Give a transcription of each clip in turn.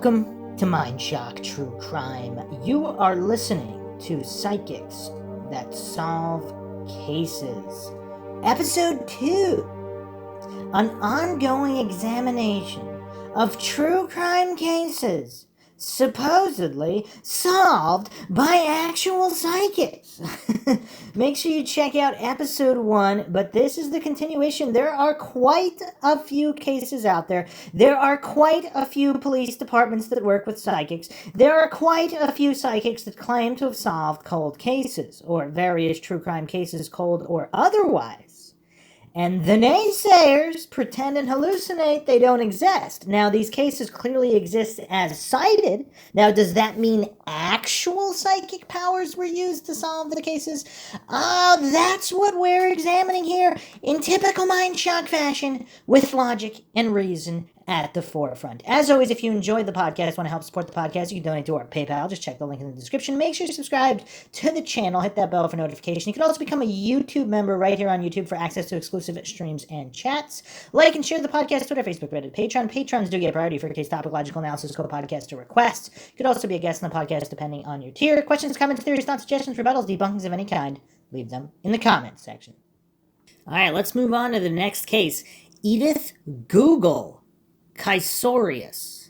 Welcome to MindShock True Crime. You are listening to Psychics That Solve Cases. Episode 2. An ongoing examination of true crime cases supposedly solved by actual psychics. Make sure you check out episode 1, but this is the continuation. There are quite a few cases out there. There are quite a few police departments that work with psychics. There are quite a few psychics that claim to have solved cold cases, or various true crime cases, cold or otherwise. And the naysayers pretend and hallucinate they don't exist. Now, these cases clearly exist as cited. Now, does that mean actual psychic powers were used to solve the cases? That's what we're examining here in typical mind shock fashion, with logic and reason at the forefront. As always, if you enjoyed the podcast, want to help support the podcast, you can donate to our PayPal. Just check the link in the description. Make sure you're subscribed to the channel. Hit that bell for notification. You can also become a YouTube member right here on YouTube for access to exclusive streams and chats. Like and share the podcast, Twitter, Facebook, Reddit, Patreon. Patrons do get priority for case topic, logical analysis, co-podcast, or requests. You could also be a guest on the podcast depending on your tier. Questions, comments, theories, thoughts, suggestions, rebuttals, debunkings of any kind, leave them in the comments section. All right, let's move on to the next case. Edith Google Kaisorius.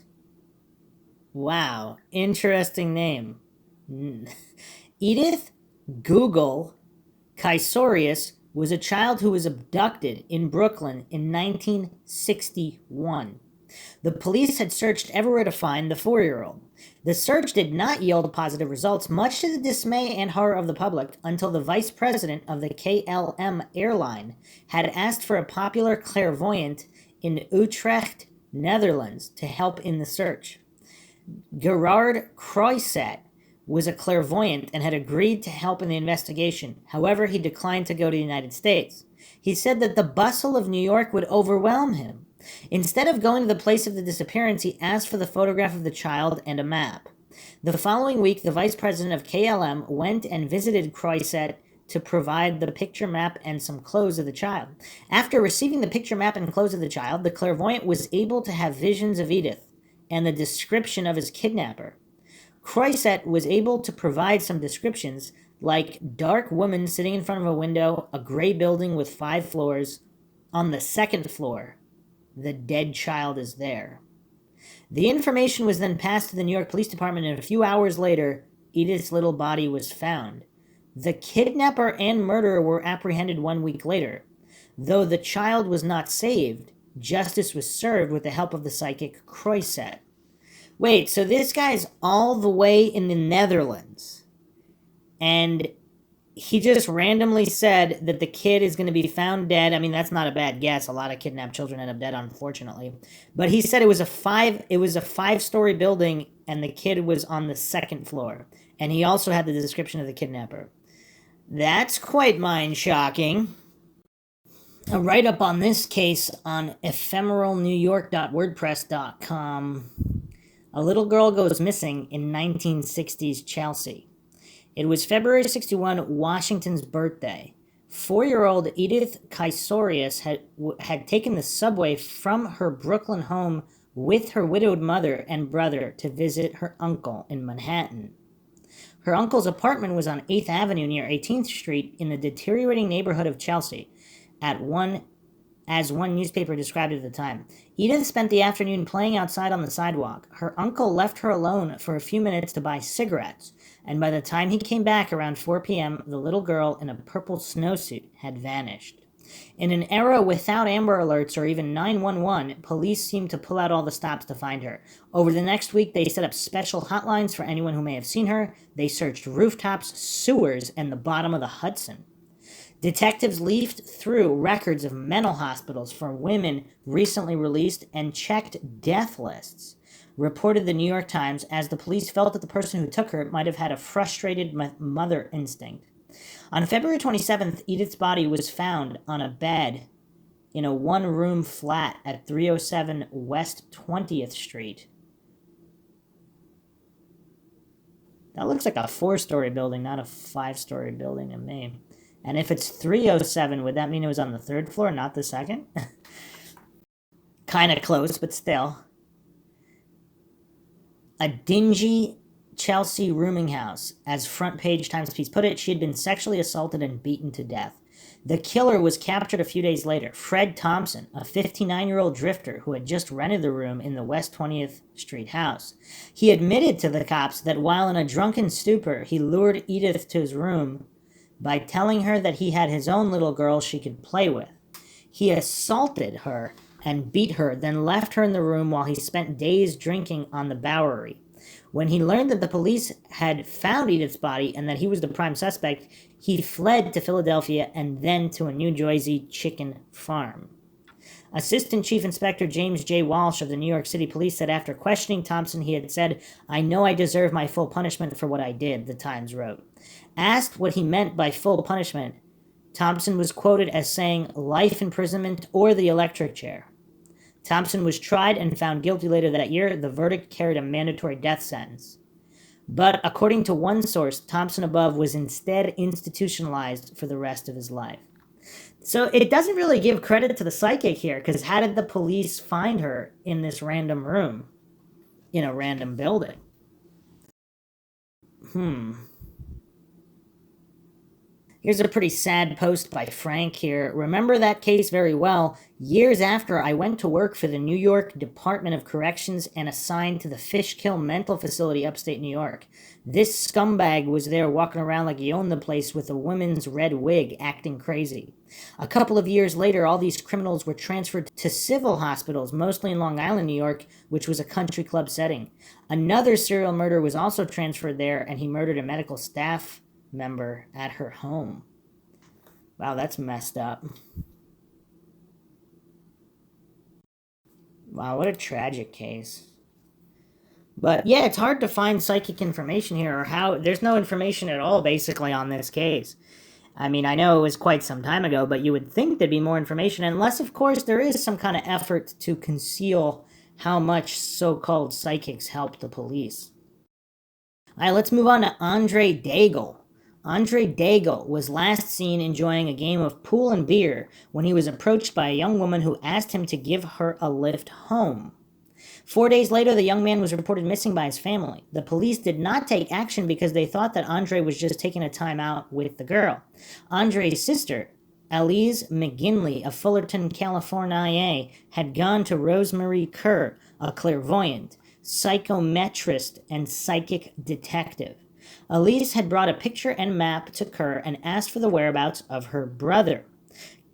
Wow, interesting name. Edith Google Kaisorius was a child who was abducted in Brooklyn in 1961. The police had searched everywhere to find the 4-year-old. The search did not yield positive results, much to the dismay and horror of the public, until the vice president of the KLM airline had asked for a popular clairvoyant in Utrecht, Netherlands, to help in the search. Gerard Croiset was a clairvoyant and had agreed to help in the investigation. However, he declined to go to the United States. He said that the bustle of New York would overwhelm him. Instead of going to the place of the disappearance, he asked for the photograph of the child and a map. The following week, the vice president of KLM went and visited Croiset to provide the picture map and some clothes of the child. After receiving the picture map and clothes of the child, the clairvoyant was able to have visions of Edith and the description of his kidnapper. Croiset was able to provide some descriptions, like dark woman sitting in front of a window, a gray building with 5 floors. On the 2nd floor, the dead child is there. The information was then passed to the New York Police Department, and a few hours later, Edith's little body was found. The kidnapper and murderer were apprehended 1 week later. Though the child was not saved, justice was served with the help of the psychic Croiset. Wait, so this guy's all the way in the Netherlands, and he just randomly said that the kid is going to be found dead. I mean, that's not a bad guess. A lot of kidnapped children end up dead, unfortunately. But he said it was a 5-story building, and the kid was on the 2nd floor. And he also had the description of the kidnapper. That's quite mind-shocking. A write-up on this case on ephemeralnewyork.wordpress.com. A little girl goes missing in 1960s Chelsea. It was February 61, Washington's birthday. 4-year-old Edith Kaisorius had taken the subway from her Brooklyn home with her widowed mother and brother to visit her uncle in Manhattan. Her uncle's apartment was on 8th Avenue near 18th Street in the deteriorating neighborhood of Chelsea, as one newspaper described it at the time. Edith spent the afternoon playing outside on the sidewalk. Her uncle left her alone for a few minutes to buy cigarettes, and by the time he came back around 4 p.m., the little girl in a purple snowsuit had vanished. In an era without Amber Alerts or even 911, police seemed to pull out all the stops to find her. Over the next week, they set up special hotlines for anyone who may have seen her. They searched rooftops, sewers, and the bottom of the Hudson. Detectives leafed through records of mental hospitals for women recently released and checked death lists, reported the New York Times, as the police felt that the person who took her might have had a frustrated mother instinct. On February 27th, Edith's body was found on a bed in a 1-room flat at 307 West 20th Street. That looks like a 4-story building, not a 5-story building to me. And if it's 307, would that mean it was on the 3rd floor, not the 2nd? Kind of close, but still. a dingy Chelsea rooming house. As Front Page Times piece put it, she had been sexually assaulted and beaten to death. The killer was captured a few days later. Fred Thompson, a 59-year-old drifter who had just rented the room in the West 20th Street house. He admitted to the cops that while in a drunken stupor, he lured Edith to his room by telling her that he had his own little girl she could play with. He assaulted her and beat her, then left her in the room while he spent days drinking on the Bowery. When he learned that the police had found Edith's body and that he was the prime suspect, he fled to Philadelphia and then to a New Jersey chicken farm. Assistant Chief Inspector James J. Walsh of the New York City Police said after questioning Thompson, he had said, "I know I deserve my full punishment for what I did," the Times wrote. Asked what he meant by full punishment, Thompson was quoted as saying life imprisonment or the electric chair. Thompson was tried and found guilty later that year. The verdict carried a mandatory death sentence. But according to one source, Thompson above was instead institutionalized for the rest of his life. So it doesn't really give credit to the psychic here, because how did the police find her in this random room, in a random building? Here's a pretty sad post by Frank here. Remember that case very well. Years after, I went to work for the New York Department of Corrections and assigned to the Fishkill Mental Facility upstate New York. This scumbag was there walking around like he owned the place with a woman's red wig, acting crazy. A couple of years later, all these criminals were transferred to civil hospitals, mostly in Long Island, New York, which was a country club setting. Another serial murderer was also transferred there, and he murdered a medical staff member at her home. Wow, that's messed up. Wow, what a tragic case. But yeah, it's hard to find psychic information here, or how there's no information at all basically on this case. I mean, I know it was quite some time ago, but you would think there'd be more information, unless of course there is some kind of effort to conceal how much so-called psychics help the police. All right, let's move on to Andre Daigle. Andre Daigle was last seen enjoying a game of pool and beer when he was approached by a young woman who asked him to give her a lift home. 4 days later, the young man was reported missing by his family. The police did not take action because they thought that Andre was just taking a time out with the girl. Andre's sister, Elise McGinley of Fullerton, California, had gone to Rosemary Kerr, a clairvoyant, psychometrist, and psychic detective. Elise had brought a picture and map to Kerr and asked for the whereabouts of her brother.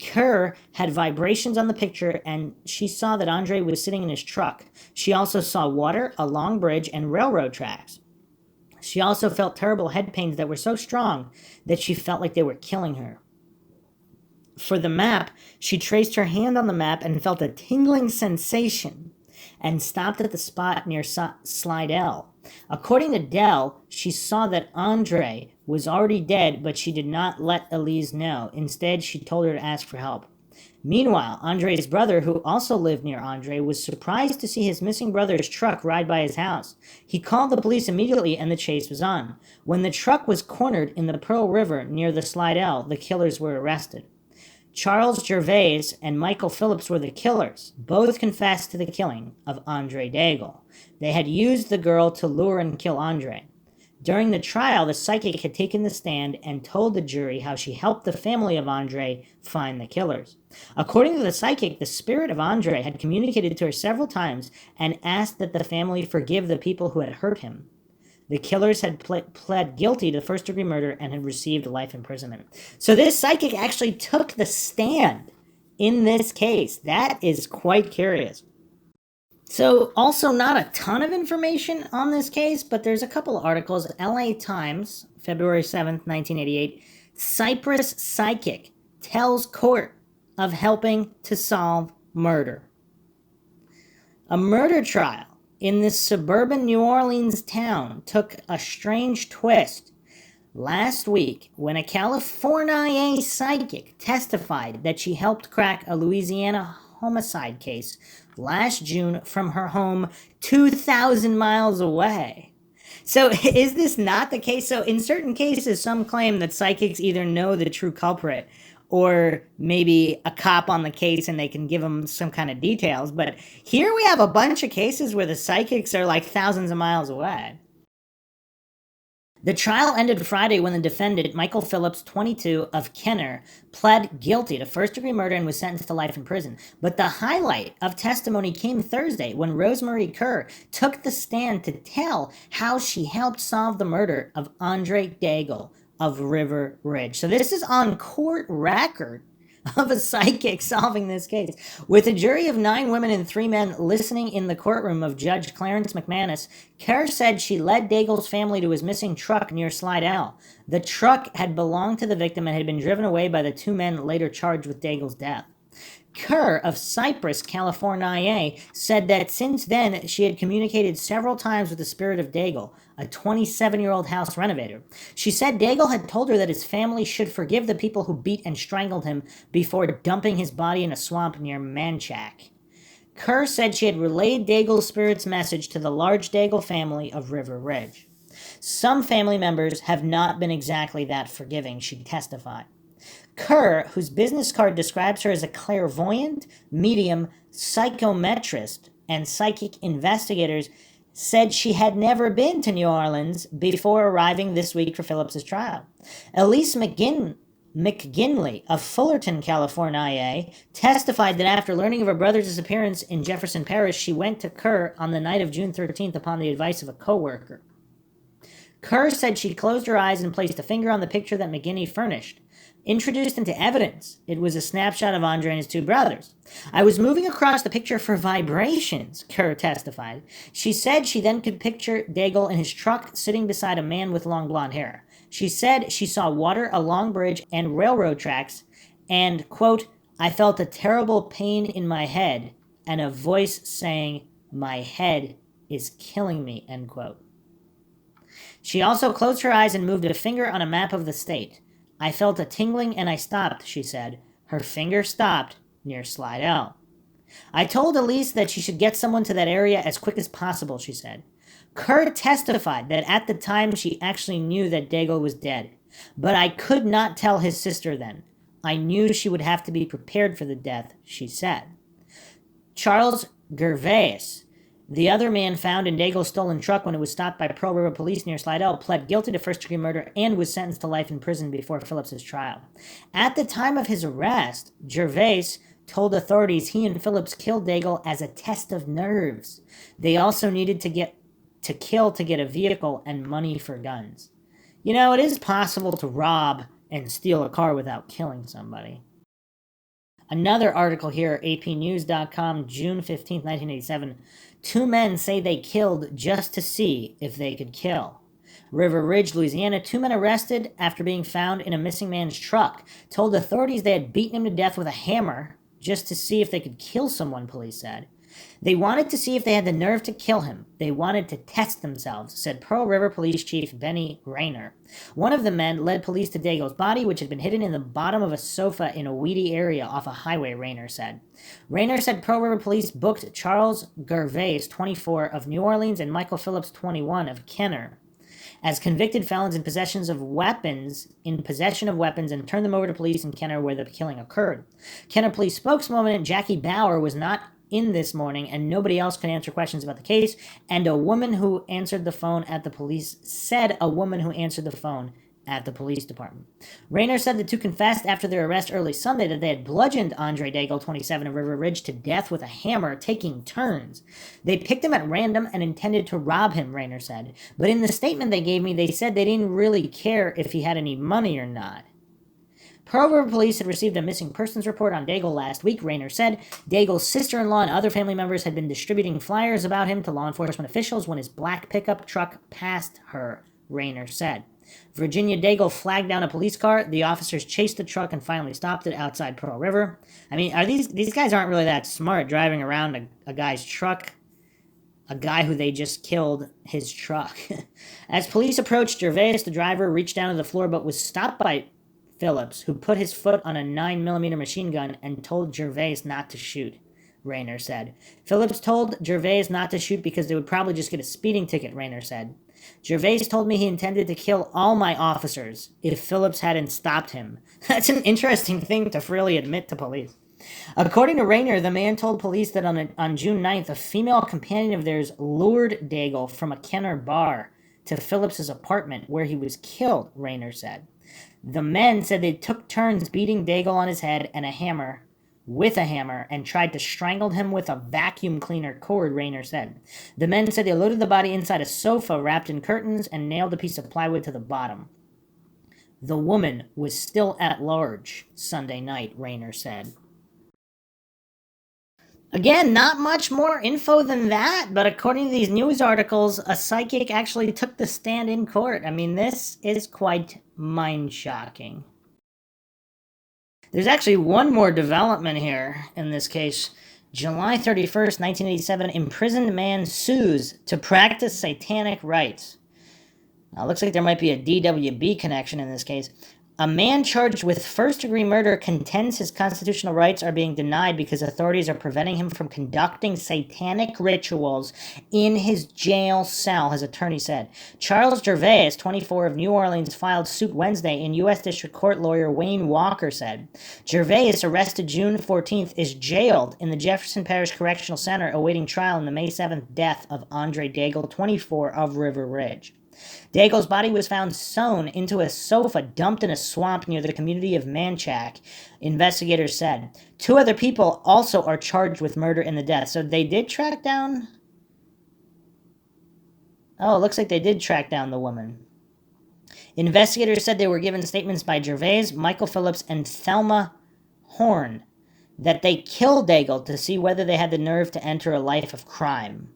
Kerr had vibrations on the picture, and she saw that Andre was sitting in his truck. She also saw water, a long bridge, and railroad tracks. She also felt terrible head pains that were so strong that she felt like they were killing her. For the map, she traced her hand on the map and felt a tingling sensation and stopped at the spot near Slidell. According to Dell, she saw that Andre was already dead, but she did not let Elise know. Instead, she told her to ask for help. Meanwhile, Andre's brother, who also lived near Andre, was surprised to see his missing brother's truck ride by his house. He called the police immediately, and the chase was on. When the truck was cornered in the Pearl River near the Slidell, the killers were arrested. Charles Gervais and Michael Phillips were the killers. Both confessed to the killing of Andre Daigle. They had used the girl to lure and kill Andre. During the trial, the psychic had taken the stand and told the jury how she helped the family of Andre find the killers. According to the psychic, the spirit of Andre had communicated to her several times and asked that the family forgive the people who had hurt him. The killers had pled guilty to first-degree murder and had received life imprisonment. So this psychic actually took the stand in this case. That is quite curious. So also not a ton of information on this case, but there's a couple of articles. LA Times, February 7th, 1988. Cyprus psychic tells court of helping to solve murder. A murder trial in this suburban New Orleans town took a strange twist last week when a California psychic testified that she helped crack a Louisiana homicide case last June from her home 2,000 miles away. So is this not the case? So in certain cases, some claim that psychics either know the true culprit or maybe a cop on the case and they can give them some kind of details. But here we have a bunch of cases where the psychics are like thousands of miles away. The trial ended Friday when the defendant, Michael Phillips, 22, of Kenner, pled guilty to first-degree murder and was sentenced to life in prison. But the highlight of testimony came Thursday when Rosemary Kerr took the stand to tell how she helped solve the murder of Andre Daigle of River Ridge. So this is on court record of a psychic solving this case. With a jury of 9 women and 3 men listening in the courtroom of Judge Clarence McManus, Kerr said she led Daigle's family to his missing truck near Slidell. The truck had belonged to the victim and had been driven away by the 2 men later charged with Daigle's death. Kerr of Cypress, California, said that since then she had communicated several times with the spirit of Daigle, a 27-year-old house renovator. She said Daigle had told her that his family should forgive the people who beat and strangled him before dumping his body in a swamp near MINDSHOCK. Kerr said she had relayed Daigle's spirit's message to the large Daigle family of River Ridge. Some family members have not been exactly that forgiving, she testified. Kerr, whose business card describes her as a clairvoyant, medium, psychometrist, and psychic investigator, said she had never been to New Orleans before arriving this week for Phillips's trial. Elise McGinley of Fullerton, California, testified that after learning of her brother's disappearance in Jefferson Parish, she went to Kerr on the night of June 13th upon the advice of a co-worker. Kerr said she closed her eyes and placed a finger on the picture that McGinley furnished. Introduced into evidence, it was a snapshot of Andre and his 2 brothers. I was moving across the picture for vibrations, Kerr testified. She said she then could picture Daigle in his truck sitting beside a man with long blonde hair. She said she saw water, a long bridge, and railroad tracks, and, quote, I felt a terrible pain in my head and a voice saying, my head is killing me, end quote. She also closed her eyes and moved a finger on a map of the state. I felt a tingling and I stopped, she said. Her finger stopped near Slidell. I told Elise that she should get someone to that area as quick as possible, she said. Kerr testified that at the time she actually knew that Daigle was dead, but I could not tell his sister then. I knew she would have to be prepared for the death, she said. Charles Gervais, the other man found in Daigle's stolen truck when it was stopped by Pearl River police near Slidell, pled guilty to first-degree murder and was sentenced to life in prison before Phillips's trial. At the time of his arrest, Gervais told authorities he and Phillips killed Daigle as a test of nerves. They also needed to kill to get a vehicle and money for guns. You know, it is possible to rob and steal a car without killing somebody. Another article here, apnews.com, June 15, 1987. 2 men say they killed just to see if they could kill. River Ridge, Louisiana, 2 men arrested after being found in a missing man's truck told authorities they had beaten him to death with a hammer just to see if they could kill someone, police said. They wanted to see if they had the nerve to kill him. They wanted to test themselves, said Pearl River Police Chief Benny Rayner. One of the men led police to Daigle's body, which had been hidden in the bottom of a sofa in a weedy area off a highway, Rayner said. Rayner said Pearl River Police booked Charles Gervais, 24, of New Orleans, and Michael Phillips, 21, of Kenner, as convicted felons in possession of weapons, and turned them over to police in Kenner where the killing occurred. Kenner police spokeswoman Jackie Bauer was not in this morning, and nobody else could answer questions about the case, and a woman who answered the phone at the police department. Rayner said the 2 confessed after their arrest early Sunday that they had bludgeoned Andre Daigle, 27, of River Ridge, to death with a hammer, taking turns. They picked him at random and intended to rob him, Rayner said. But in the statement they gave me, they said they didn't really care if he had any money or not. Pearl River Police had received a missing persons report on Daigle last week, Rayner said. Daigle's sister-in-law and other family members had been distributing flyers about him to law enforcement officials when his black pickup truck passed her, Rayner said. Virginia Daigle flagged down a police car. The officers chased the truck and finally stopped it outside Pearl River. I mean, these guys aren't really that smart driving around a guy's truck, a guy who they just killed his truck. As police approached Gervais, the driver reached down to the floor but was stopped by Phillips, who put his foot on a 9mm machine gun and told Gervais not to shoot, Rayner said. Phillips told Gervais not to shoot because they would probably just get a speeding ticket, Rayner said. Gervais told me he intended to kill all my officers if Phillips hadn't stopped him. That's an interesting thing to freely admit to police. According to Rayner, the man told police that on June 9th, a female companion of theirs lured Daigle from a Kenner bar to Phillips's apartment where he was killed, Rayner said. The men said they took turns beating Daigle on his head with a hammer and tried to strangle him with a vacuum cleaner cord, Rayner said. The men said they loaded the body inside a sofa wrapped in curtains and nailed a piece of plywood to the bottom. The woman was still at large Sunday night, Rayner said. Again, not much more info than that, but according to these news articles, a psychic actually took the stand in court. I mean, this is quite mind-shocking. There's actually one more development here in this case. July 31st, 1987, imprisoned man sues to practice satanic rites. Now, looks like there might be a DWB connection in this case. A man charged with first-degree murder contends his constitutional rights are being denied because authorities are preventing him from conducting satanic rituals in his jail cell, his attorney said. Charles Gervais, 24, of New Orleans, filed suit Wednesday, and U.S. District Court lawyer Wayne Walker said. Gervais, arrested June 14th, is jailed in the Jefferson Parish Correctional Center awaiting trial in the May 7th death of Andre Daigle, 24, of River Ridge. Daigle's body was found sewn into a sofa dumped in a swamp near the community of MINDSHOCK, investigators said. 2 other people also are charged with murder in the death. So they did track down... Oh, it looks like they did track down the woman. Investigators said they were given statements by Gervais, Michael Phillips, and Thelma Horn that they killed Daigle to see whether they had the nerve to enter a life of crime.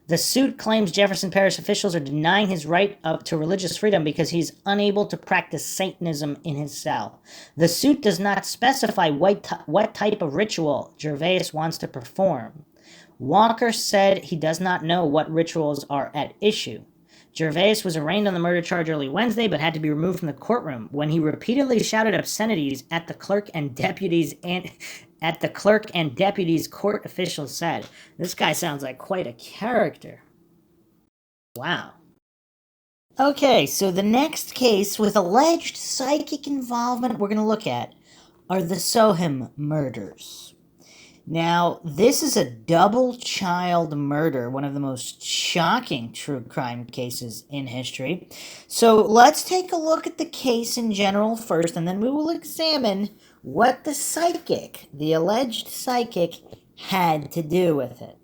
The suit claims Jefferson Parish officials are denying his right to religious freedom because he's unable to practice Satanism in his cell. The suit does not specify what type of ritual Gervais wants to perform. Walker said he does not know what rituals are at issue. Gervais was arraigned on the murder charge early Wednesday, but had to be removed from the courtroom when he repeatedly shouted obscenities at the clerk and deputies, court officials said. This guy sounds like quite a character. Wow. Okay, so the next case with alleged psychic involvement we're going to look at are the Soham murders. Now, this is a double child murder, one of the most shocking true crime cases in history. So let's take a look at the case in general first, and then we will examine what the alleged psychic, had to do with it.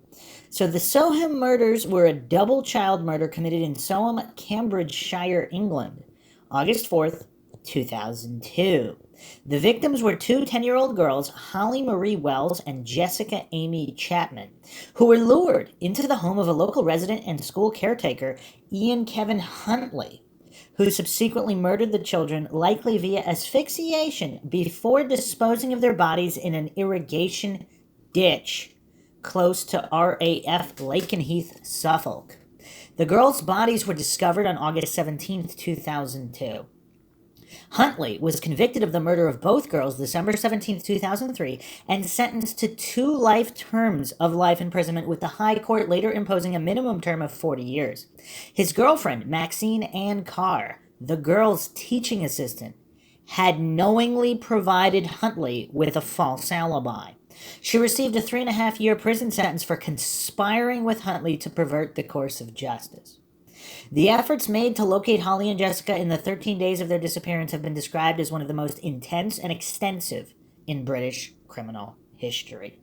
So the Soham murders were a double child murder committed in Soham, Cambridgeshire, England, August 4th, 2002. The victims were 2 10-year-old girls, Holly Marie Wells and Jessica Amy Chapman, who were lured into the home of a local resident and school caretaker, Ian Kevin Huntley, who subsequently murdered the children, likely via asphyxiation, before disposing of their bodies in an irrigation ditch close to RAF Lakenheath, Suffolk. The girls' bodies were discovered on August 17, 2002. Huntley was convicted of the murder of both girls December 17, 2003, and sentenced to 2 life terms of life imprisonment, with the High Court later imposing a minimum term of 40 years. His girlfriend, Maxine Ann Carr, the girls' teaching assistant, had knowingly provided Huntley with a false alibi. She received a 3.5-year prison sentence for conspiring with Huntley to pervert the course of justice. The efforts made to locate Holly and Jessica in the 13 days of their disappearance have been described as one of the most intense and extensive in British criminal history.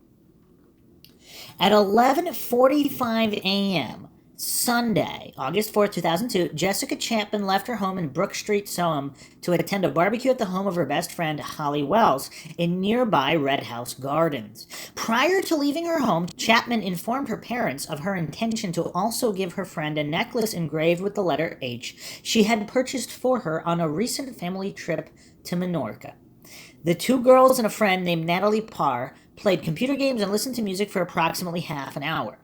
At 11:45 a.m. Sunday, August 4th, 2002, Jessica Chapman left her home in Brook Street, Soham, to attend a barbecue at the home of her best friend, Holly Wells, in nearby Red House Gardens. Prior to leaving her home, Chapman informed her parents of her intention to also give her friend a necklace engraved with the letter H she had purchased for her on a recent family trip to Menorca. The 2 girls and a friend named Natalie Parr played computer games and listened to music for approximately half an hour.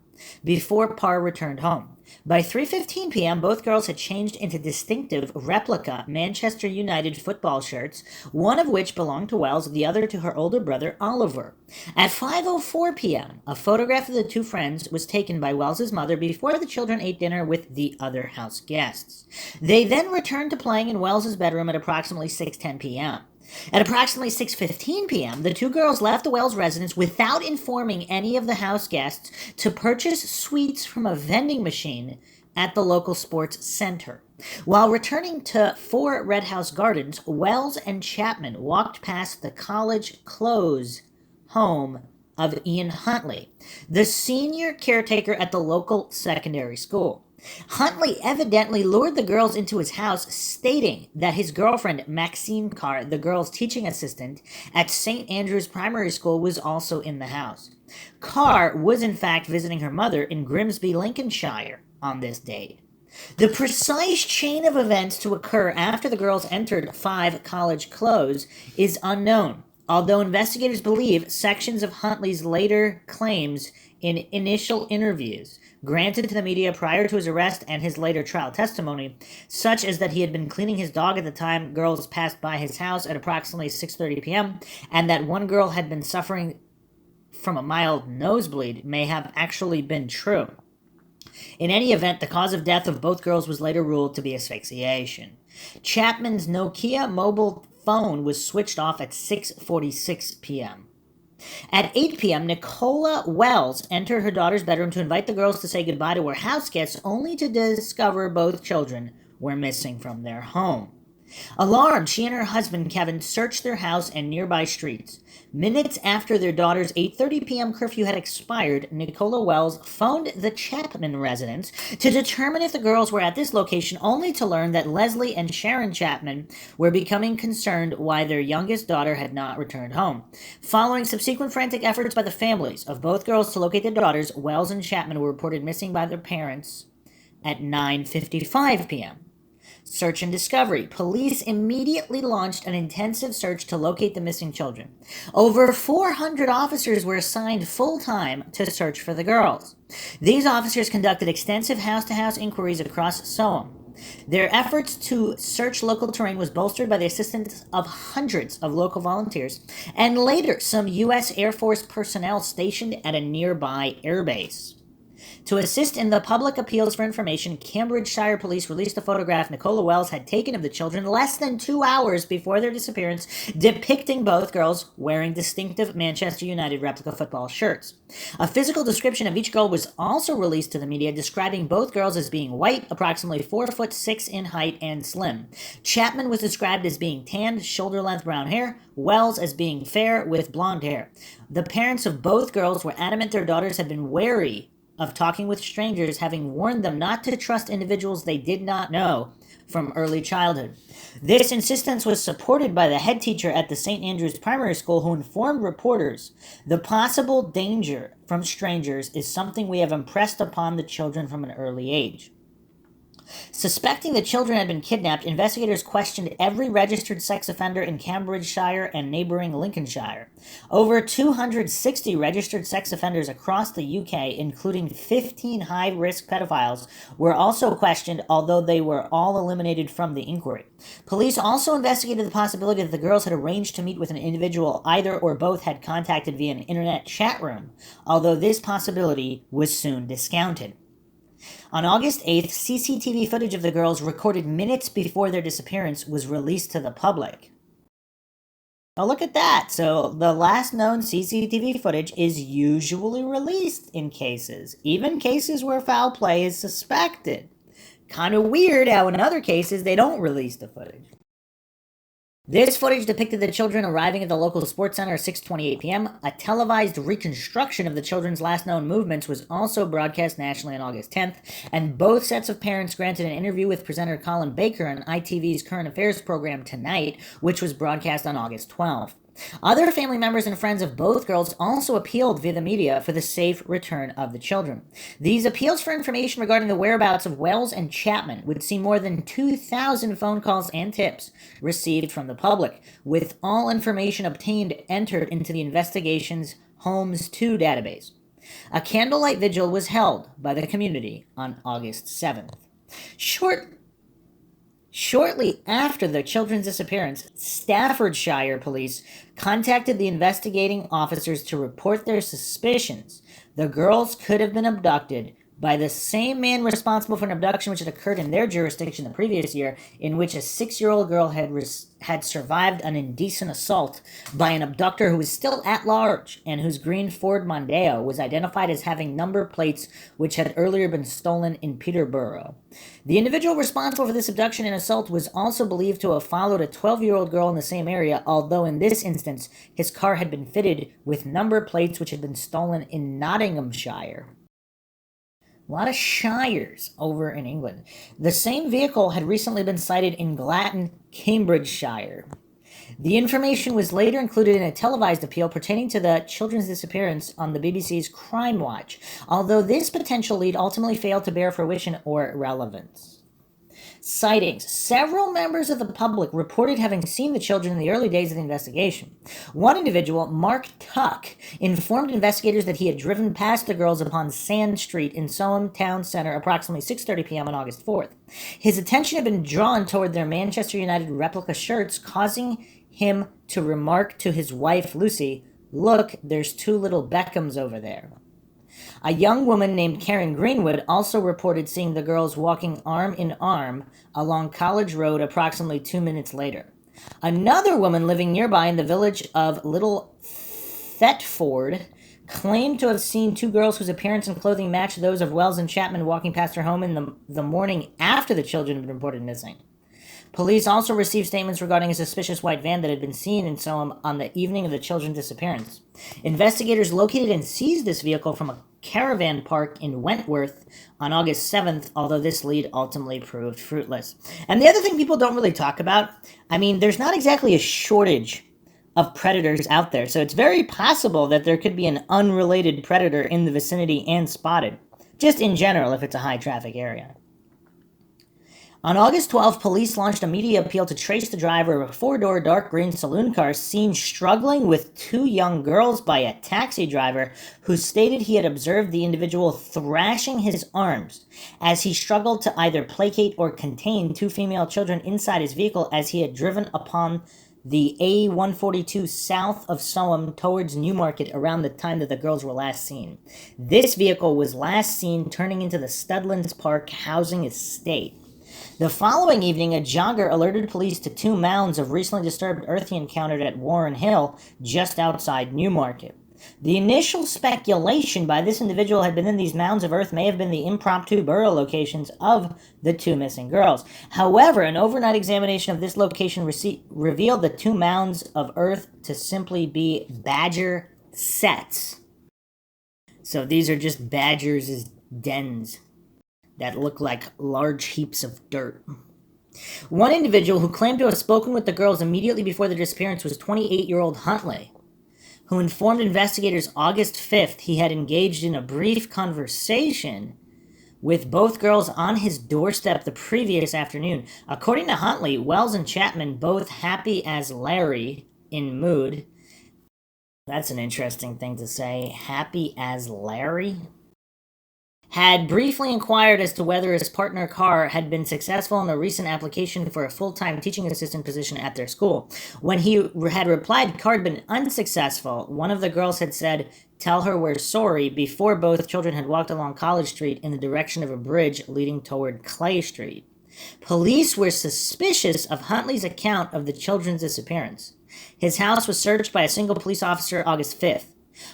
before Parr returned home. By 3:15 p.m., both girls had changed into distinctive replica Manchester United football shirts, one of which belonged to Wells, the other to her older brother, Oliver. At 5:04 p.m., a photograph of the two friends was taken by Wells's mother before the children ate dinner with the other house guests. They then returned to playing in Wells's bedroom at approximately 6:10 p.m. At approximately 6:15 p.m., the two girls left the Wells residence without informing any of the house guests to purchase sweets from a vending machine at the local sports center. While returning to 4 Red House Gardens, Wells and Chapman walked past the college clothes home of Ian Huntley, the senior caretaker at the local secondary school. Huntley evidently lured the girls into his house, stating that his girlfriend, Maxine Carr, the girls' teaching assistant at St. Andrew's Primary School, was also in the house. Carr was in fact visiting her mother in Grimsby, Lincolnshire on this date. The precise chain of events to occur after the girls entered 5 college clothes is unknown, although investigators believe sections of Huntley's later claims in initial interviews granted to the media prior to his arrest and his later trial testimony, such as that he had been cleaning his dog at the time girls passed by his house at approximately 6:30 p.m., and that one girl had been suffering from a mild nosebleed, may have actually been true. In any event, the cause of death of both girls was later ruled to be asphyxiation. Chapman's Nokia mobile phone was switched off at 6:46 p.m. At 8 p.m., Nicola Wells entered her daughter's bedroom to invite the girls to say goodbye to her house guests, only to discover both children were missing from their home. Alarmed, she and her husband, Kevin, searched their house and nearby streets. Minutes after their daughter's 8:30 p.m. curfew had expired, Nicola Wells phoned the Chapman residence to determine if the girls were at this location, only to learn that Leslie and Sharon Chapman were becoming concerned why their youngest daughter had not returned home. Following subsequent frantic efforts by the families of both girls to locate their daughters, Wells and Chapman were reported missing by their parents at 9:55 p.m. Search and discovery. Police immediately launched an intensive search to locate the missing children. Over 400 officers were assigned full-time to search for the girls. These officers conducted extensive house-to-house inquiries across Soham. Their efforts to search local terrain was bolstered by the assistance of hundreds of local volunteers and later some U.S. Air Force personnel stationed at a nearby airbase. To assist in the public appeals for information, Cambridgeshire police released a photograph Nicola Wells had taken of the children less than 2 hours before their disappearance, depicting both girls wearing distinctive Manchester United replica football shirts. A physical description of each girl was also released to the media, describing both girls as being white, approximately 4'6" in height, and slim. Chapman was described as being tanned, shoulder-length brown hair, Wells as being fair with blonde hair. The parents of both girls were adamant their daughters had been wary of talking with strangers, having warned them not to trust individuals they did not know from early childhood. This insistence was supported by the head teacher at the St. Andrew's Primary School, who informed reporters, "The possible danger from strangers is something we have impressed upon the children from an early age." Suspecting the children had been kidnapped, investigators questioned every registered sex offender in Cambridgeshire and neighboring Lincolnshire. Over 260 registered sex offenders across the UK, including 15 high-risk pedophiles, were also questioned, although they were all eliminated from the inquiry. Police also investigated the possibility that the girls had arranged to meet with an individual either or both had contacted via an internet chat room, although this possibility was soon discounted. On August 8th, CCTV footage of the girls recorded minutes before their disappearance was released to the public. Oh, look at that. So the last known CCTV footage is usually released in cases, even cases where foul play is suspected. Kind of weird how in other cases they don't release the footage. This footage depicted the children arriving at the local sports center at 6:28 p.m. A televised reconstruction of the children's last known movements was also broadcast nationally on August 10th, and both sets of parents granted an interview with presenter Colin Baker on ITV's Current Affairs program Tonight, which was broadcast on August 12th. Other family members and friends of both girls also appealed via the media for the safe return of the children. These appeals for information regarding the whereabouts of Wells and Chapman would see more than 2,000 phone calls and tips received from the public, with all information obtained entered into the investigation's Homes 2 database. A candlelight vigil was held by the community on August 7th. Shortly after the children's disappearance, Staffordshire police contacted the investigating officers to report their suspicions the girls could have been abducted by the same man responsible for an abduction which had occurred in their jurisdiction the previous year, in which a 6-year-old girl had survived an indecent assault by an abductor who was still at large and whose green Ford Mondeo was identified as having number plates which had earlier been stolen in Peterborough. The individual responsible for this abduction and assault was also believed to have followed a 12-year-old girl in the same area, although in this instance his car had been fitted with number plates which had been stolen in Nottinghamshire. A lot of shires over in England. The same vehicle had recently been sighted in Glatton, Cambridgeshire. The information was later included in a televised appeal pertaining to the children's disappearance on the BBC's Crime Watch, although this potential lead ultimately failed to bear fruition or relevance. Sightings. Several members of the public reported having seen the children in the early days of the investigation. One individual, Mark Tuck, informed investigators that he had driven past the girls upon Sand Street in Soham Town Centre approximately 6:30 p.m. on August 4th. His attention had been drawn toward their Manchester United replica shirts, causing him to remark to his wife, Lucy, "Look, there's 2 little Beckhams over there." A young woman named Karen Greenwood also reported seeing the girls walking arm in arm along College Road approximately 2 minutes later. Another woman living nearby in the village of Little Thetford claimed to have seen 2 girls whose appearance and clothing matched those of Wells and Chapman walking past her home in the morning after the children had been reported missing. Police also received statements regarding a suspicious white van that had been seen in Soham on the evening of the children's disappearance. Investigators located and seized this vehicle from a caravan park in Wentworth on August 7th, although this lead ultimately proved fruitless. And the other thing people don't really talk about, there's not exactly a shortage of predators out there, so it's very possible that there could be an unrelated predator in the vicinity and spotted, just in general if it's a high-traffic area. On August 12th, police launched a media appeal to trace the driver of a 4-door dark green saloon car seen struggling with 2 young girls by a taxi driver who stated he had observed the individual thrashing his arms as he struggled to either placate or contain 2 female children inside his vehicle as he had driven upon the A142 south of Soham towards Newmarket around the time that the girls were last seen. This vehicle was last seen turning into the Studlands Park housing estate. The following evening, a jogger alerted police to 2 mounds of recently disturbed earth he encountered at Warren Hill, just outside Newmarket. The initial speculation by this individual had been that these mounds of earth may have been the impromptu burial locations of the 2 missing girls. However, an overnight examination of this location revealed the 2 mounds of earth to simply be badger setts. So these are just badgers' dens that look like large heaps of dirt. One individual who claimed to have spoken with the girls immediately before their disappearance was 28-year-old Huntley, who informed investigators August 5th he had engaged in a brief conversation with both girls on his doorstep the previous afternoon. According to Huntley, Wells and Chapman, both happy as Larry in mood. That's an interesting thing to say, happy as Larry, had briefly inquired as to whether his partner Carr had been successful in a recent application for a full-time teaching assistant position at their school. When he had replied Carr had been unsuccessful, one of the girls had said, "Tell her we're sorry," before both children had walked along College Street in the direction of a bridge leading toward Clay Street. Police were suspicious of Huntley's account of the children's disappearance. His house was searched by a single police officer August 5th.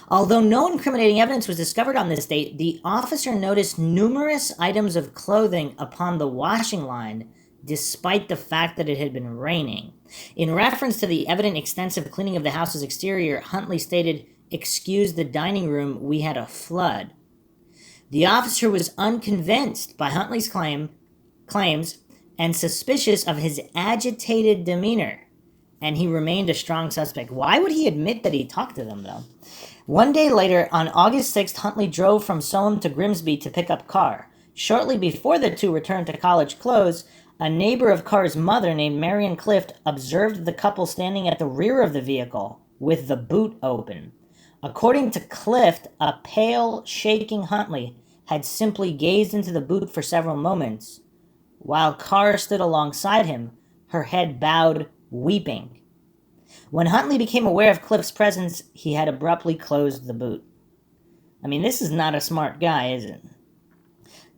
Although no incriminating evidence was discovered on this date, the officer noticed numerous items of clothing upon the washing line, despite the fact that it had been raining. In reference to the evident extensive cleaning of the house's exterior, Huntley stated, "Excuse the dining room, we had a flood." The officer was unconvinced by Huntley's claims and suspicious of his agitated demeanor, and he remained a strong suspect. Why would he admit that he talked to them, though? One day later, on August 6th, Huntley drove from Soham to Grimsby to pick up Carr. Shortly before the 2 returned to College Close, a neighbor of Carr's mother named Marion Clift observed the couple standing at the rear of the vehicle with the boot open. According to Clift, a pale, shaking Huntley had simply gazed into the boot for several moments, while Carr stood alongside him, her head bowed, weeping. When Huntley became aware of Clift's presence, he had abruptly closed the boot. I mean, this is not a smart guy, is it?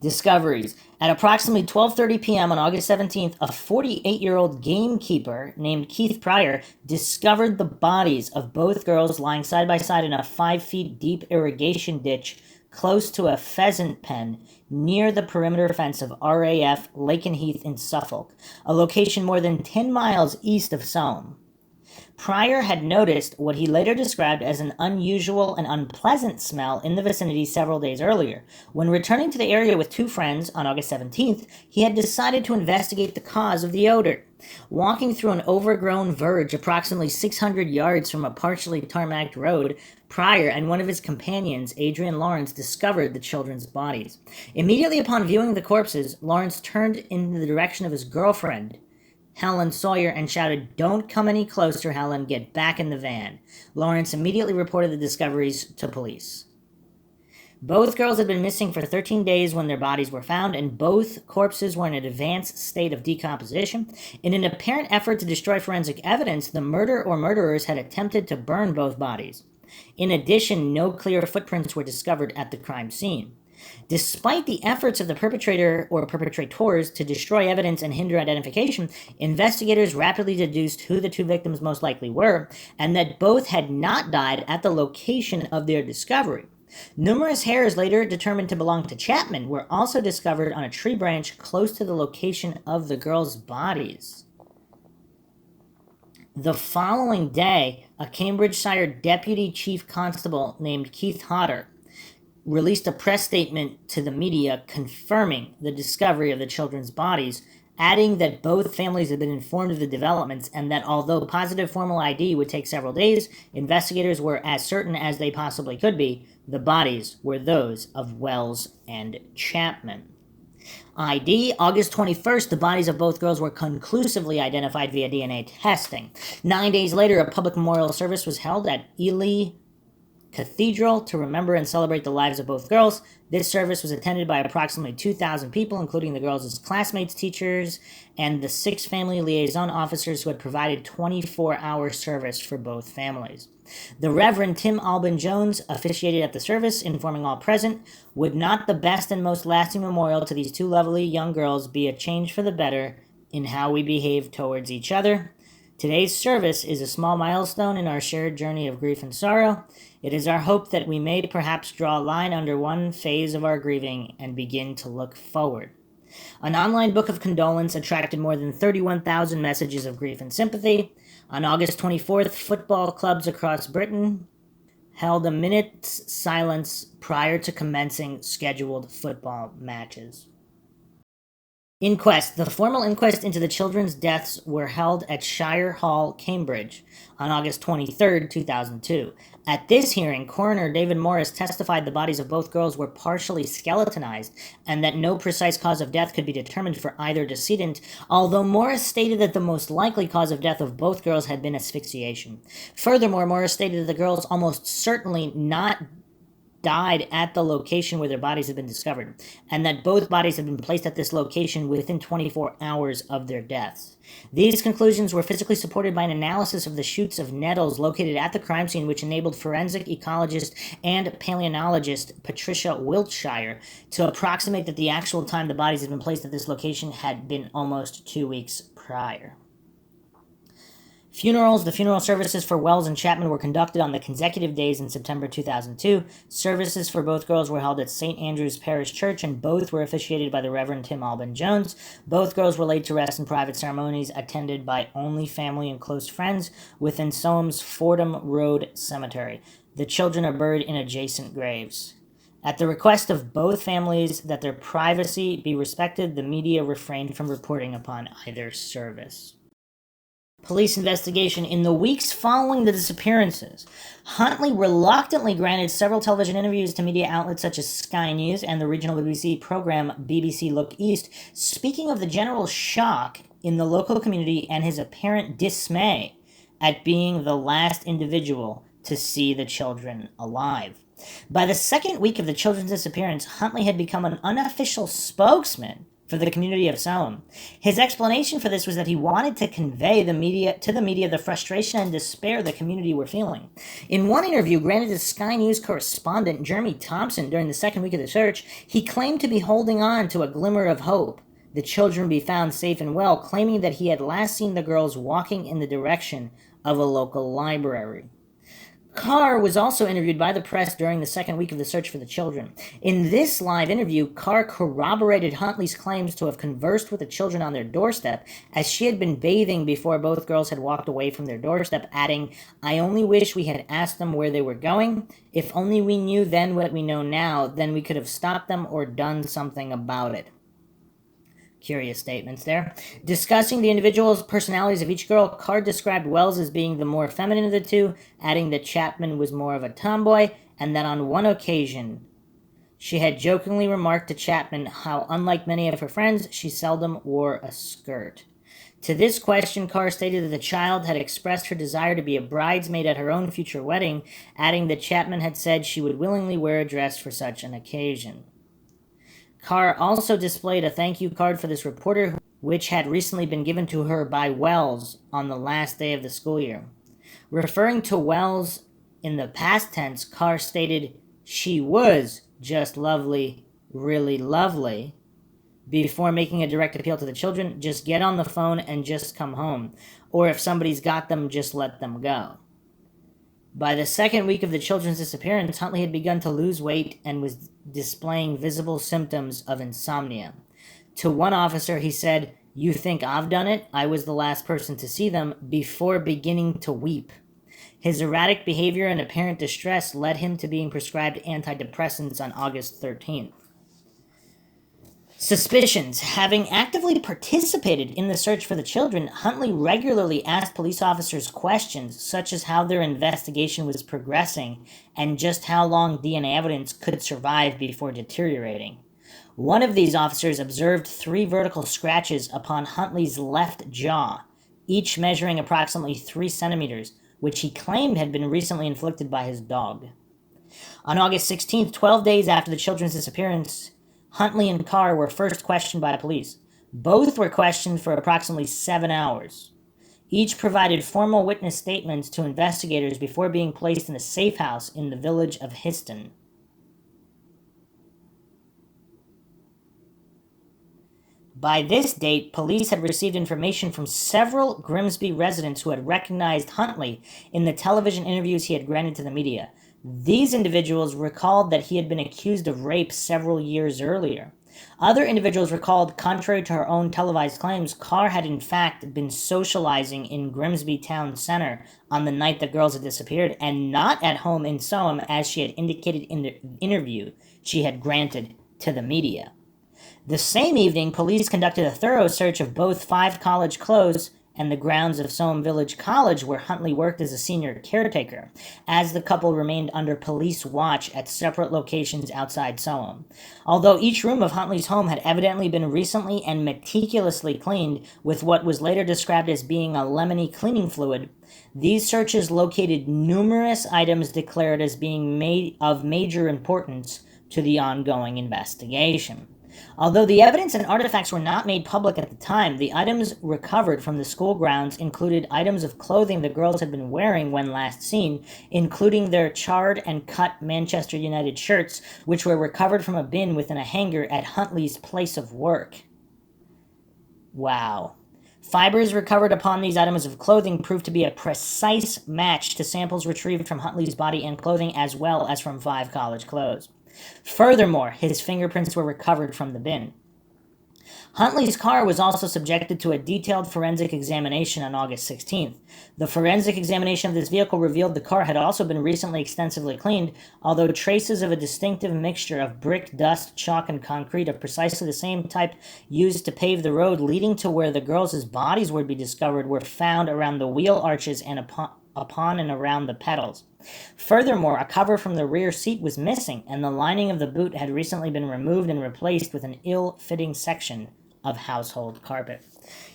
Discoveries. At approximately 12:30 p.m. on August 17th, a 48-year-old gamekeeper named Keith Pryor discovered the bodies of both girls lying side by side in a 5 feet deep irrigation ditch close to a pheasant pen near the perimeter fence of RAF Lakenheath in Suffolk, a location more than 10 miles east of Selm. Pryor had noticed what he later described as an unusual and unpleasant smell in the vicinity several days earlier. When returning to the area with two friends on August 17th, he had decided to investigate the cause of the odor. Walking through an overgrown verge approximately 600 yards from a partially tarmacked road, Pryor and one of his companions, Adrian Lawrence, discovered the children's bodies. Immediately upon viewing the corpses, Lawrence turned in the direction of his girlfriend, Helen Sawyer, and shouted, "Don't come any closer, Helen. Get back in the van." Lawrence immediately reported the discoveries to police. Both girls had been missing for 13 days when their bodies were found, and both corpses were in an advanced state of decomposition. In an apparent effort to destroy forensic evidence, the murderer or murderers had attempted to burn both bodies. In addition, no clear footprints were discovered at the crime scene. Despite the efforts of the perpetrator or perpetrators to destroy evidence and hinder identification, investigators rapidly deduced who the two victims most likely were, and that both had not died at the location of their discovery. Numerous hairs later determined to belong to Chapman were also discovered on a tree branch close to the location of the girls' bodies. The following day, a Cambridgeshire deputy chief constable named Keith Hodder released a press statement to the media confirming the discovery of the children's bodies, adding that both families had been informed of the developments and that although positive formal ID would take several days, investigators were as certain as they possibly could be the bodies were those of Wells and Chapman. ID, August 21st, the bodies of both girls were conclusively identified via DNA testing. 9 days later, a public memorial service was held at Ely Cathedral to remember and celebrate the lives of both girls. This service was attended by approximately 2,000 people, including the girls' classmates, teachers, and the 6 family liaison officers who had provided 24-hour service for both families. The Reverend Tim Alban Jones officiated at the service, informing all present, "Would not the best and most lasting memorial to these two lovely young girls be a change for the better in how we behave towards each other? Today's service is a small milestone in our shared journey of grief and sorrow. It is our hope that we may perhaps draw a line under one phase of our grieving and begin to look forward." An online book of condolence attracted more than 31,000 messages of grief and sympathy. On August 24th, football clubs across Britain held a minute's silence prior to commencing scheduled football matches. Inquest. The formal inquest into the children's deaths were held at Shire Hall, Cambridge, on August 23, 2002. At this hearing, coroner David Morris testified the bodies of both girls were partially skeletonized and that no precise cause of death could be determined for either decedent, although Morris stated that the most likely cause of death of both girls had been asphyxiation. Furthermore, Morris stated that the girls almost certainly not died at the location where their bodies had been discovered, and that both bodies had been placed at this location within 24 hours of their deaths. These conclusions were physically supported by an analysis of the shoots of nettles located at the crime scene, which enabled forensic ecologist and paleontologist Patricia Wiltshire to approximate that the actual time the bodies had been placed at this location had been almost 2 weeks prior. Funerals. The funeral services for Wells and Chapman were conducted on the consecutive days in September 2002. Services for both girls were held at St. Andrew's Parish Church, and both were officiated by the Reverend Tim Alban Jones. Both girls were laid to rest in private ceremonies attended by only family and close friends within Soam's Fordham Road Cemetery. The children are buried in adjacent graves. At the request of both families that their privacy be respected, the media refrained from reporting upon either service. Police investigation. In the weeks following the disappearances, Huntley reluctantly granted several television interviews to media outlets such as Sky News and the regional BBC program BBC Look East, speaking of the general shock in the local community and his apparent dismay at being the last individual to see the children alive. By the second week of the children's disappearance, Huntley had become an unofficial spokesman for the community of Soham. His explanation for this was that he wanted to convey to the media the frustration and despair the community were feeling. In one interview granted to Sky News correspondent Jeremy Thompson during the second week of the search, he claimed to be holding on to a glimmer of hope. The children be found safe and well, claiming that he had last seen the girls walking in the direction of a local library. Carr was also interviewed by the press during the second week of the search for the children. In this live interview, Carr corroborated Huntley's claims to have conversed with the children on their doorstep, as she had been bathing before both girls had walked away from their doorstep, adding, "I only wish we had asked them where they were going. If only we knew then what we know now, then we could have stopped them or done something about it." Curious statements there. Discussing the individual personalities of each girl, Carr described Wells as being the more feminine of the two, adding that Chapman was more of a tomboy, and that on one occasion she had jokingly remarked to Chapman how, unlike many of her friends, she seldom wore a skirt. To this question, Carr stated that the child had expressed her desire to be a bridesmaid at her own future wedding, adding that Chapman had said she would willingly wear a dress for such an occasion. Carr also displayed a thank you card for this reporter, which had recently been given to her by Wells on the last day of the school year. Referring to Wells in the past tense, Carr stated, "She was just lovely, really lovely," before making a direct appeal to the children, "Just get on the phone and just come home. Or if somebody's got them, just let them go." By the second week of the children's disappearance, Huntley had begun to lose weight and was displaying visible symptoms of insomnia. To one officer, he said, "You think I've done it? I was the last person to see them," before beginning to weep. His erratic behavior and apparent distress led him to being prescribed antidepressants on August 13th. Suspicions. Having actively participated in the search for the children, Huntley regularly asked police officers questions such as how their investigation was progressing and just how long DNA evidence could survive before deteriorating. One of these officers observed 3 vertical scratches upon Huntley's left jaw, each measuring approximately 3 centimeters, which he claimed had been recently inflicted by his dog. On August 16th, 12 days after the children's disappearance, Huntley and Carr were first questioned by police. Both were questioned for approximately 7 hours. Each provided formal witness statements to investigators before being placed in a safe house in the village of Histon. By this date, police had received information from several Grimsby residents who had recognized Huntley in the television interviews he had granted to the media. These individuals recalled that he had been accused of rape several years earlier. Other individuals recalled, contrary to her own televised claims, Carr had in fact been socializing in Grimsby Town Center on the night the girls had disappeared, and not at home in Soham as she had indicated in the interview she had granted to the media. The same evening, police conducted a thorough search of both Five College Close and the grounds of Soham Village College, where Huntley worked as a senior caretaker, as the couple remained under police watch at separate locations outside Soham. Although each room of Huntley's home had evidently been recently and meticulously cleaned with what was later described as being a lemony cleaning fluid, these searches located numerous items declared as being of major importance to the ongoing investigation. Although the evidence and artifacts were not made public at the time, the items recovered from the school grounds included items of clothing the girls had been wearing when last seen, including their charred and cut Manchester United shirts, which were recovered from a bin within a hangar at Huntley's place of work. Wow. Fibers recovered upon these items of clothing proved to be a precise match to samples retrieved from Huntley's body and clothing, as well as from Five College Close. Furthermore, his fingerprints were recovered from the bin. Huntley's car was also subjected to a detailed forensic examination on August 16th. The forensic examination of this vehicle revealed the car had also been recently extensively cleaned, although traces of a distinctive mixture of brick, dust, chalk, and concrete of precisely the same type used to pave the road leading to where the girls' bodies would be discovered were found around the wheel arches and upon and around the pedals. Furthermore, a cover from the rear seat was missing, and the lining of the boot had recently been removed and replaced with an ill-fitting section of household carpet.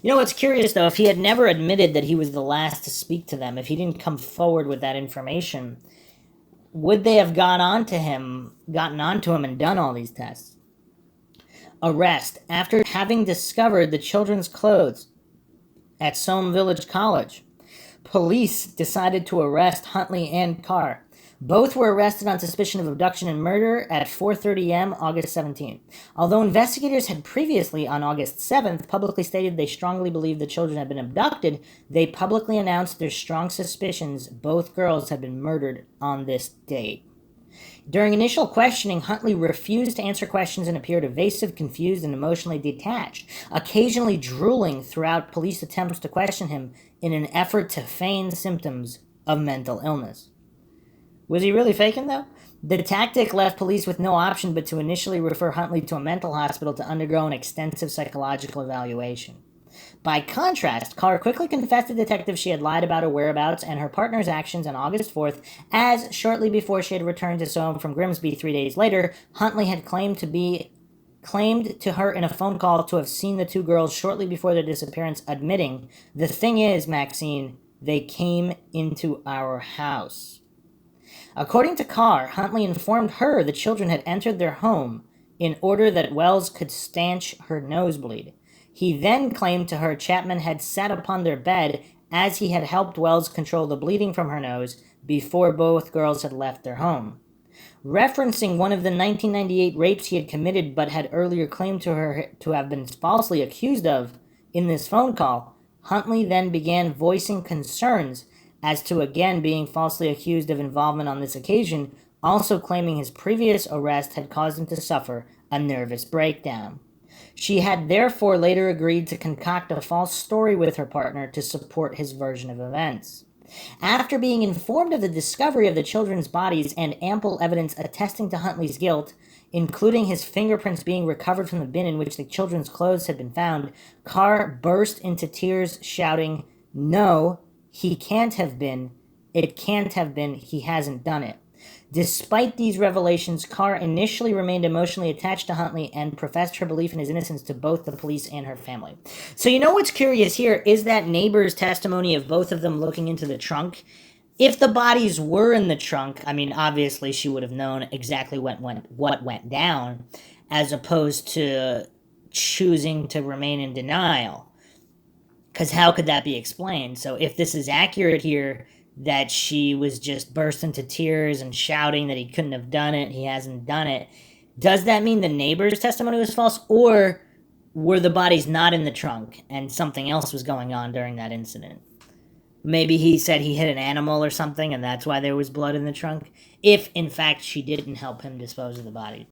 You know what's curious, though? If he had never admitted that he was the last to speak to them, if he didn't come forward with that information, would they have gotten onto him and done all these tests? Arrest. After having discovered the children's clothes at Somme Village College, police decided to arrest Huntley and Carr. Both were arrested on suspicion of abduction and murder at 4:30 a.m. August 17th. Although investigators had previously, on August 7th, publicly stated they strongly believed the children had been abducted, they publicly announced their strong suspicions both girls had been murdered on this date. During initial questioning, Huntley refused to answer questions and appeared evasive, confused, and emotionally detached, occasionally drooling throughout police attempts to question him in an effort to feign symptoms of mental illness. Was he really faking, though? The tactic left police with no option but to initially refer Huntley to a mental hospital to undergo an extensive psychological evaluation. By contrast, Carr quickly confessed to detectives she had lied about her whereabouts and her partner's actions on August 4th, as shortly before she had returned to Somme from Grimsby 3 days later, Huntley had claimed to her in a phone call to have seen the two girls shortly before their disappearance, admitting, "The thing is, Maxine, they came into our house." According to Carr, Huntley informed her the children had entered their home in order that Wells could stanch her nosebleed. He then claimed to her Chapman had sat upon their bed as he had helped Wells control the bleeding from her nose before both girls had left their home. Referencing one of the 1998 rapes he had committed but had earlier claimed to her to have been falsely accused of in this phone call, Huntley then began voicing concerns as to again being falsely accused of involvement on this occasion, also claiming his previous arrest had caused him to suffer a nervous breakdown. She had therefore later agreed to concoct a false story with her partner to support his version of events. After being informed of the discovery of the children's bodies and ample evidence attesting to Huntley's guilt, including his fingerprints being recovered from the bin in which the children's clothes had been found, Carr burst into tears, shouting, "No, he can't have been. It can't have been. He hasn't done it." Despite these revelations, Carr initially remained emotionally attached to Huntley and professed her belief in his innocence to both the police and her family. So you know what's curious here is that neighbor's testimony of both of them looking into the trunk. If the bodies were in the trunk, I mean, obviously she would have known exactly what went down, as opposed to choosing to remain in denial. Because how could that be explained? So if this is accurate here, that she was just burst into tears and shouting that he couldn't have done it, he hasn't done it, does that mean the neighbor's testimony was false? Or were the bodies not in the trunk and something else was going on during that incident? Maybe he said he hit an animal or something and that's why there was blood in the trunk, if in fact she didn't help him dispose of the body.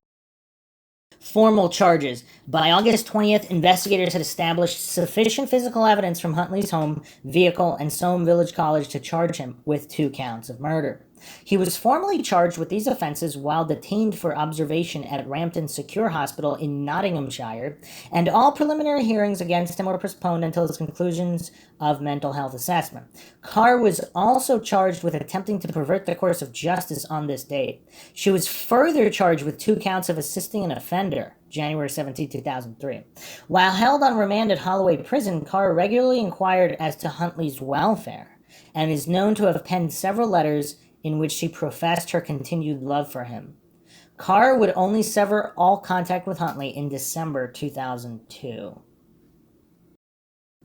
Formal charges. By August 20th, investigators had established sufficient physical evidence from Huntley's home, vehicle, and Somme Village College to charge him with 2 counts of murder. He was formally charged with these offenses while detained for observation at Rampton Secure Hospital in Nottinghamshire, and all preliminary hearings against him were postponed until his conclusions of mental health assessment. Carr was also charged with attempting to pervert the course of justice on this date. She was further charged with 2 counts of assisting an offender, January 17, 2003. While held on remand at Holloway Prison, Carr regularly inquired as to Huntley's welfare, and is known to have penned several letters in which she professed her continued love for him. Carr would only sever all contact with Huntley in December 2002.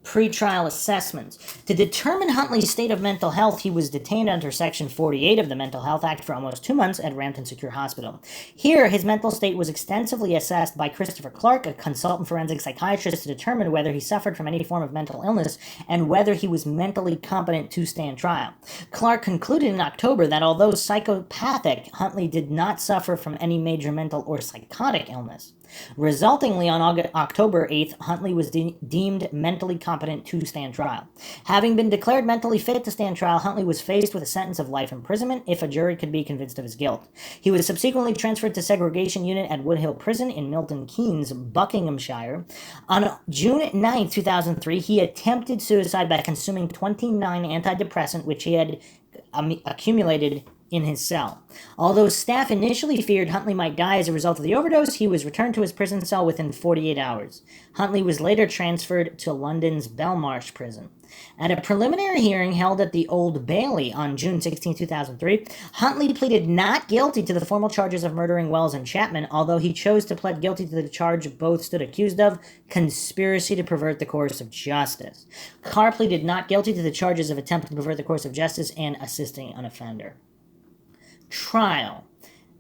Pretrial assessments. To determine Huntley's state of mental health, he was detained under Section 48 of the Mental Health Act for almost 2 months at Rampton Secure Hospital. Here, his mental state was extensively assessed by Christopher Clark, a consultant forensic psychiatrist, to determine whether he suffered from any form of mental illness and whether he was mentally competent to stand trial. Clark concluded in October that although psychopathic, Huntley did not suffer from any major mental or psychotic illness. Resultingly, on October 8th, Huntley was deemed mentally competent to stand trial. Having been declared mentally fit to stand trial, Huntley was faced with a sentence of life imprisonment if a jury could be convinced of his guilt. He was subsequently transferred to segregation unit at Woodhill Prison in Milton Keynes, Buckinghamshire. On June 9, 2003, he attempted suicide by consuming 29 antidepressant, which he had accumulated in his cell. Although staff initially feared Huntley might die as a result of the overdose, he was returned to his prison cell within 48 hours. Huntley was later transferred to London's Belmarsh prison. At a preliminary hearing held at the Old Bailey on June 16, 2003, Huntley pleaded not guilty to the formal charges of murdering Wells and Chapman, although he chose to plead guilty to the charge both stood accused of, conspiracy to pervert the course of justice. Carr pleaded not guilty to the charges of attempting to pervert the course of justice and assisting an offender. Trial.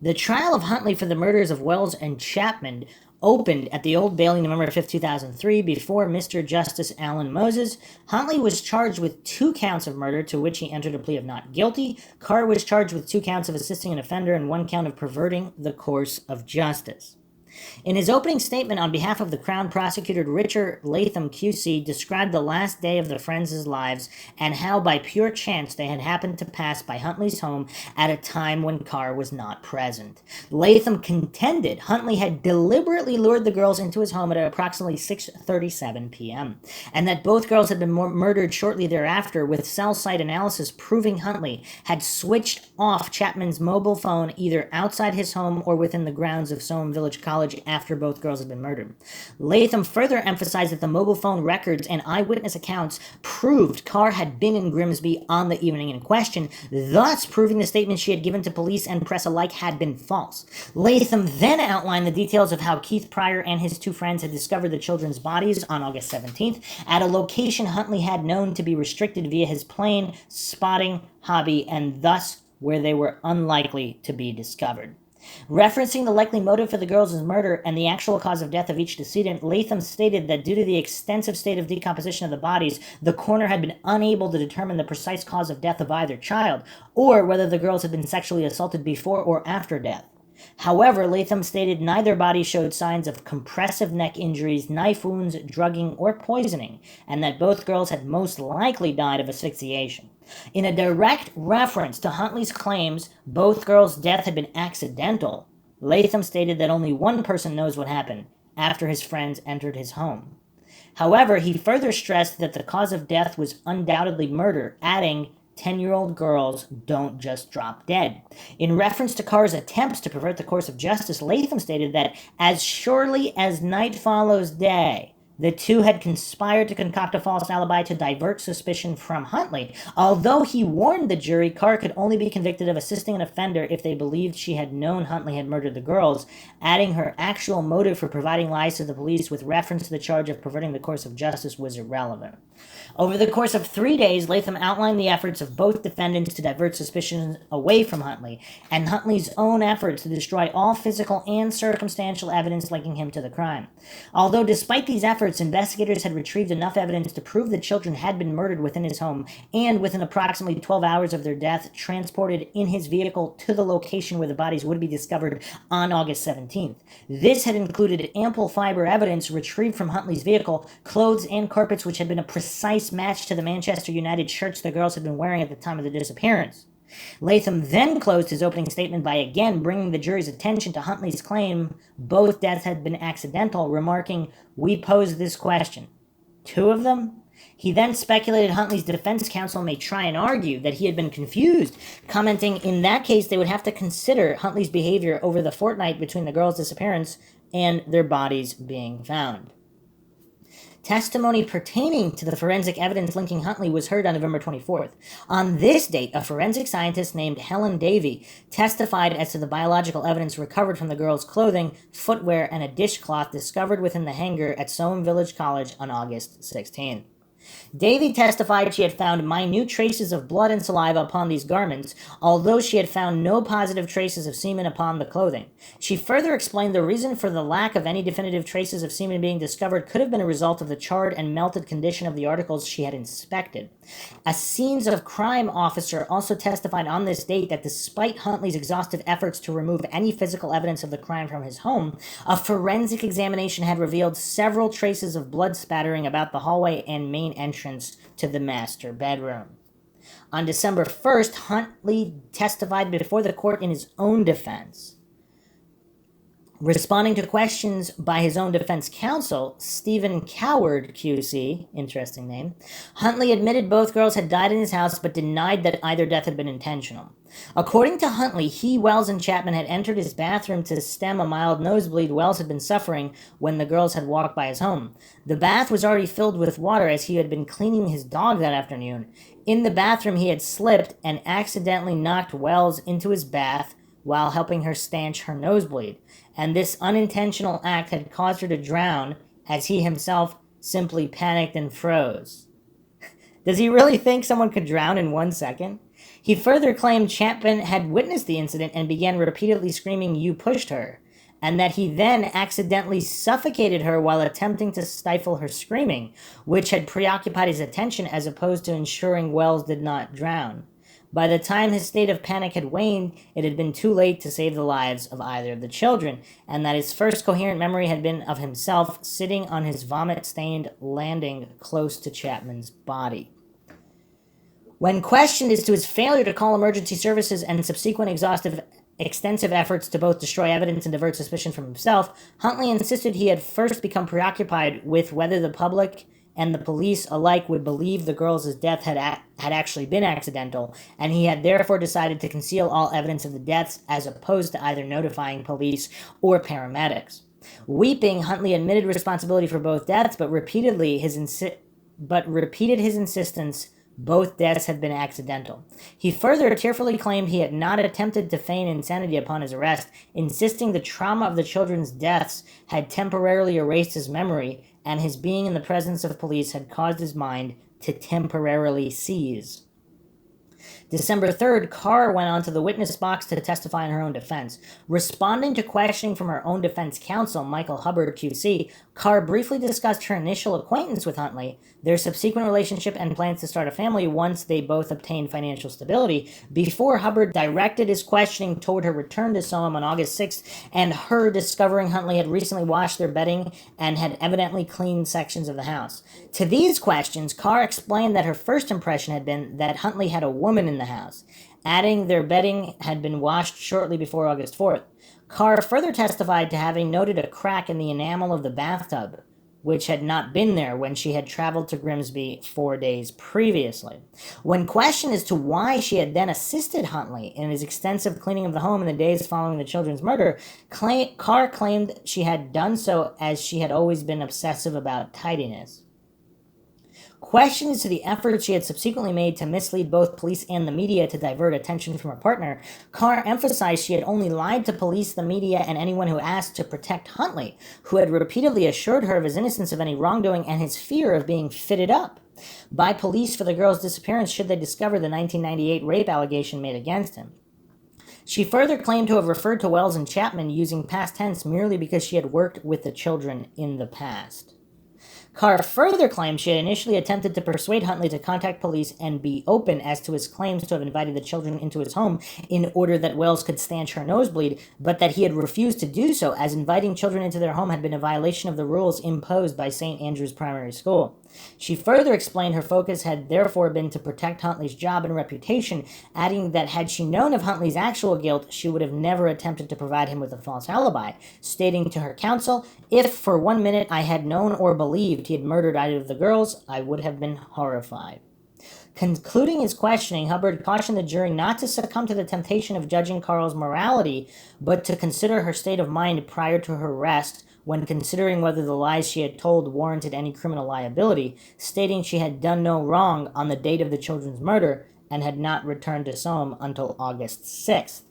The trial of Huntley for the murders of Wells and Chapman opened at the Old Bailey November 5, 2003, before Mr. Justice Alan Moses. Huntley was charged with 2 counts of murder, to which he entered a plea of not guilty. Carr was charged with 2 counts of assisting an offender and 1 count of perverting the course of justice. In his opening statement on behalf of the Crown Prosecutor, Richard Latham QC described the last day of the friends' lives and how by pure chance they had happened to pass by Huntley's home at a time when Carr was not present. Latham contended Huntley had deliberately lured the girls into his home at approximately 6:37 p.m., and that both girls had been murdered shortly thereafter, with cell site analysis proving Huntley had switched off Chapman's mobile phone either outside his home or within the grounds of Soham Village College after both girls had been murdered. Latham further emphasized that the mobile phone records and eyewitness accounts proved Carr had been in Grimsby on the evening in question, thus proving the statements she had given to police and press alike had been false. Latham then outlined the details of how Keith Pryor and his 2 friends had discovered the children's bodies on August 17th at a location Huntley had known to be restricted via his plane spotting hobby, and thus where they were unlikely to be discovered. Referencing the likely motive for the girls' murder and the actual cause of death of each decedent, Latham stated that due to the extensive state of decomposition of the bodies, the coroner had been unable to determine the precise cause of death of either child, or whether the girls had been sexually assaulted before or after death. However, Latham stated neither body showed signs of compressive neck injuries, knife wounds, drugging, or poisoning, and that both girls had most likely died of asphyxiation. In a direct reference to Huntley's claims both girls' death had been accidental, Latham stated that only one person knows what happened after his friends entered his home. However, he further stressed that the cause of death was undoubtedly murder, adding, 10-year-old girls don't just drop dead. In reference to Carr's attempts to pervert the course of justice, Latham stated that as surely as night follows day, the 2 had conspired to concoct a false alibi to divert suspicion from Huntley. Although he warned the jury Carr could only be convicted of assisting an offender if they believed she had known Huntley had murdered the girls, adding her actual motive for providing lies to the police with reference to the charge of perverting the course of justice was irrelevant. Over the course of 3 days, Latham outlined the efforts of both defendants to divert suspicion away from Huntley, and Huntley's own efforts to destroy all physical and circumstantial evidence linking him to the crime. Although despite these efforts, investigators had retrieved enough evidence to prove the children had been murdered within his home, and within approximately 12 hours of their death, transported in his vehicle to the location where the bodies would be discovered on August 17th. This had included ample fiber evidence retrieved from Huntley's vehicle, clothes and carpets which had been a precise match to the Manchester United shirts the girls had been wearing at the time of the disappearance. Latham then closed his opening statement by again bringing the jury's attention to Huntley's claim both deaths had been accidental, remarking, "We pose this question. 2 of them?" He then speculated Huntley's defense counsel may try and argue that he had been confused, commenting in that case they would have to consider Huntley's behavior over the fortnight between the girls' disappearance and their bodies being found. Testimony pertaining to the forensic evidence linking Huntley was heard on November 24th. On this date, a forensic scientist named Helen Davey testified as to the biological evidence recovered from the girls' clothing, footwear, and a dishcloth discovered within the hangar at Soham Village College on August 16th. Davy testified she had found minute traces of blood and saliva upon these garments, although she had found no positive traces of semen upon the clothing. She further explained the reason for the lack of any definitive traces of semen being discovered could have been a result of the charred and melted condition of the articles she had inspected. A scenes of crime officer also testified on this date that despite Huntley's exhaustive efforts to remove any physical evidence of the crime from his home, a forensic examination had revealed several traces of blood spattering about the hallway and main entrance to the master bedroom. On December 1st, Huntley testified before the court in his own defense. Responding to questions by his own defense counsel, Stephen Coward, QC, interesting name, Huntley admitted both girls had died in his house but denied that either death had been intentional. According to Huntley, he, Wells, and Chapman had entered his bathroom to stem a mild nosebleed Wells had been suffering when the girls had walked by his home. The bath was already filled with water as he had been cleaning his dog that afternoon. In the bathroom, he had slipped and accidentally knocked Wells into his bath while helping her stanch her nosebleed, and this unintentional act had caused her to drown as he himself simply panicked and froze. Does he really think someone could drown in 1 second? He further claimed Chapman had witnessed the incident and began repeatedly screaming, "You pushed her," and that he then accidentally suffocated her while attempting to stifle her screaming, which had preoccupied his attention as opposed to ensuring Wells did not drown. By the time his state of panic had waned, it had been too late to save the lives of either of the children, and that his first coherent memory had been of himself sitting on his vomit-stained landing close to Chapman's body. When questioned as to his failure to call emergency services and subsequent extensive efforts to both destroy evidence and divert suspicion from himself, Huntley insisted he had first become preoccupied with whether the public and the police alike would believe the girls' death had actually been accidental, and he had therefore decided to conceal all evidence of the deaths as opposed to either notifying police or paramedics. Weeping, Huntley admitted responsibility for both deaths, but repeated his insistence both deaths had been accidental. He further tearfully claimed he had not attempted to feign insanity upon his arrest, insisting the trauma of the children's deaths had temporarily erased his memory, and his being in the presence of police had caused his mind to temporarily seize. December 3rd, Carr went onto the witness box to testify in her own defense. Responding to questioning from her own defense counsel, Michael Hubbard, QC, Carr briefly discussed her initial acquaintance with Huntley, their subsequent relationship, and plans to start a family once they both obtained financial stability, before Hubbard directed his questioning toward her return to Soham on August 6th and her discovering Huntley had recently washed their bedding and had evidently cleaned sections of the house. To these questions, Carr explained that her first impression had been that Huntley had a woman in the house, adding their bedding had been washed shortly before August 4th. Carr further testified to having noted a crack in the enamel of the bathtub, which had not been there when she had traveled to Grimsby 4 days previously. When questioned as to why she had then assisted Huntley in his extensive cleaning of the home in the days following the children's murder, Carr claimed she had done so as she had always been obsessive about tidiness. Questioned as to the efforts she had subsequently made to mislead both police and the media to divert attention from her partner, Carr emphasized she had only lied to police, the media, and anyone who asked to protect Huntley, who had repeatedly assured her of his innocence of any wrongdoing and his fear of being fitted up by police for the girl's disappearance should they discover the 1998 rape allegation made against him. She further claimed to have referred to Wells and Chapman using past tense merely because she had worked with the children in the past. Carr further claimed she had initially attempted to persuade Huntley to contact police and be open as to his claims to have invited the children into his home in order that Wells could stanch her nosebleed, but that he had refused to do so as inviting children into their home had been a violation of the rules imposed by St. Andrew's Primary School. She further explained her focus had therefore been to protect Huntley's job and reputation, adding that had she known of Huntley's actual guilt, she would have never attempted to provide him with a false alibi, stating to her counsel, "If for 1 minute I had known or believed he had murdered either of the girls, I would have been horrified." Concluding his questioning, Hubbard cautioned the jury not to succumb to the temptation of judging Carl's morality, but to consider her state of mind prior to her arrest when considering whether the lies she had told warranted any criminal liability, stating she had done no wrong on the date of the children's murder and had not returned to Soham until August 6th.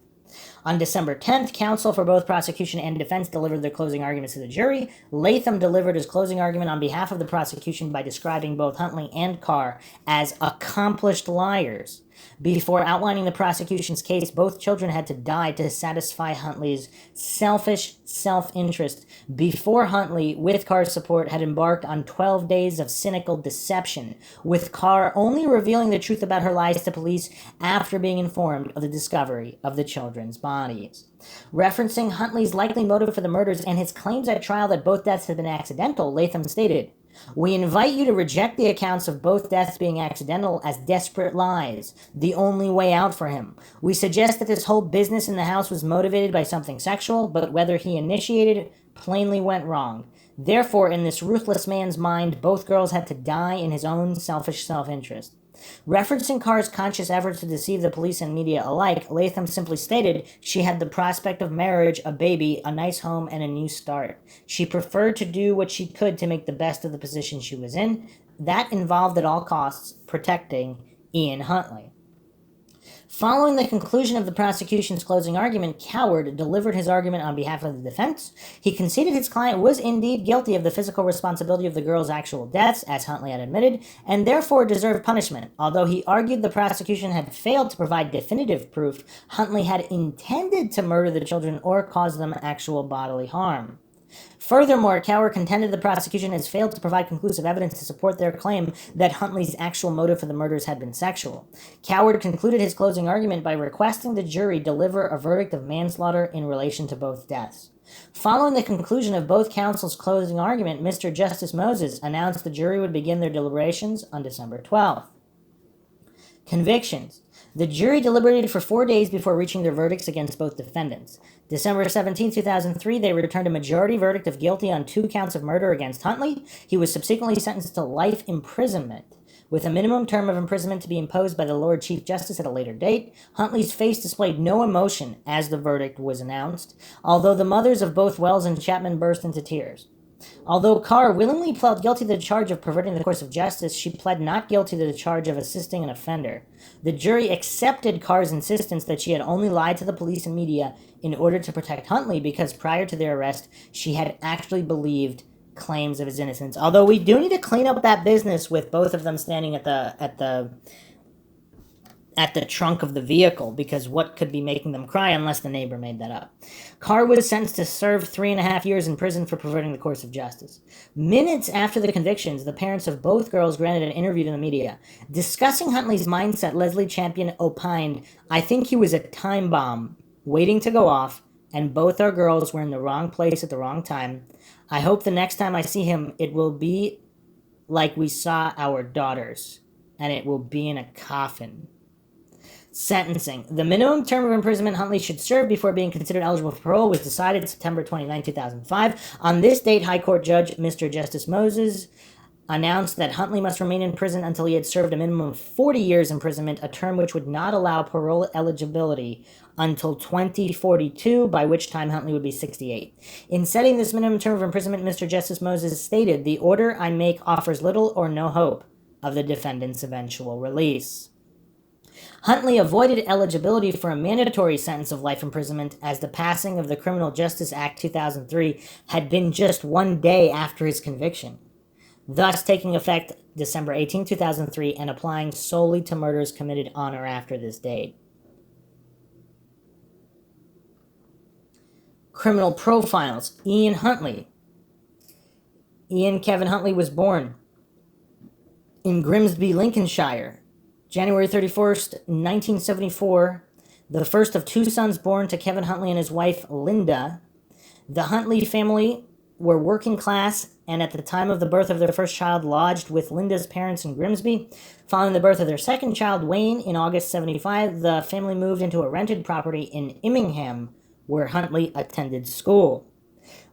On December 10th, counsel for both prosecution and defense delivered their closing arguments to the jury. Latham delivered his closing argument on behalf of the prosecution by describing both Huntley and Carr as accomplished liars. Before outlining the prosecution's case, both children had to die to satisfy Huntley's selfish self-interest before Huntley, with Carr's support, had embarked on 12 days of cynical deception, with Carr only revealing the truth about her lies to police after being informed of the discovery of the children's bodies. Referencing Huntley's likely motive for the murders and his claims at trial that both deaths had been accidental, Latham stated, We invite you to reject the accounts of both deaths being accidental as desperate lies, the only way out for him. We suggest that this whole business in the house was motivated by something sexual, but whether he initiated it plainly went wrong. Therefore, in this ruthless man's mind, both girls had to die in his own selfish self-interest. Referencing Carr's conscious efforts to deceive the police and media alike, Latham simply stated she had the prospect of marriage, a baby, a nice home, and a new start. She preferred to do what she could to make the best of the position she was in. That involved at all costs protecting Ian Huntley. Following the conclusion of the prosecution's closing argument, Coward delivered his argument on behalf of the defense. He conceded his client was indeed guilty of the physical responsibility of the girls' actual deaths, as Huntley had admitted, and therefore deserved punishment. Although he argued the prosecution had failed to provide definitive proof Huntley had intended to murder the children or cause them actual bodily harm. Furthermore, Coward contended the prosecution has failed to provide conclusive evidence to support their claim that Huntley's actual motive for the murders had been sexual. Coward concluded his closing argument by requesting the jury deliver a verdict of manslaughter in relation to both deaths. Following the conclusion of both counsel's closing argument, Mr. Justice Moses announced the jury would begin their deliberations on December 12th. Convictions. The jury deliberated for 4 days before reaching their verdicts against both defendants. December 17, 2003, they returned a majority verdict of guilty on 2 counts of murder against Huntley. He was subsequently sentenced to life imprisonment, with a minimum term of imprisonment to be imposed by the Lord Chief Justice at a later date. Huntley's face displayed no emotion as the verdict was announced, although the mothers of both Wells and Chapman burst into tears. Although Carr willingly pled guilty to the charge of perverting the course of justice, she pled not guilty to the charge of assisting an offender. The jury accepted Carr's insistence that she had only lied to the police and media in order to protect Huntley because prior to their arrest, she had actually believed claims of his innocence. Although we do need to clean up that business with both of them standing at the trunk of the vehicle, because what could be making them cry unless the neighbor made that up? Carr was sentenced to serve 3.5 years in prison for perverting the course of justice. Minutes after the convictions, the parents of both girls granted an interview to the media. Discussing Huntley's mindset, Leslie Champion opined, "I think he was a time bomb waiting to go off, and both our girls were in the wrong place at the wrong time. I hope the next time I see him, it will be like we saw our daughters, and it will be in a coffin." Sentencing. The minimum term of imprisonment Huntley should serve before being considered eligible for parole was decided September 29, 2005. On this date, High Court Judge Mr. Justice Moses announced that Huntley must remain in prison until he had served a minimum of 40 years imprisonment, a term which would not allow parole eligibility until 2042, by which time Huntley would be 68. In setting this minimum term of imprisonment, Mr. Justice Moses stated, "The order I make offers little or no hope of the defendant's eventual release." Huntley avoided eligibility for a mandatory sentence of life imprisonment as the passing of the Criminal Justice Act 2003 had been just 1 day after his conviction, thus taking effect December 18, 2003, and applying solely to murders committed on or after this date. Criminal profiles. Ian Huntley. Ian Kevin Huntley was born in Grimsby, Lincolnshire, January 31st, 1974, the first of 2 sons born to Kevin Huntley and his wife, Linda. The Huntley family were working class and at the time of the birth of their first child lodged with Linda's parents in Grimsby. Following the birth of their second child, Wayne, in August 75, the family moved into a rented property in Immingham, where Huntley attended school.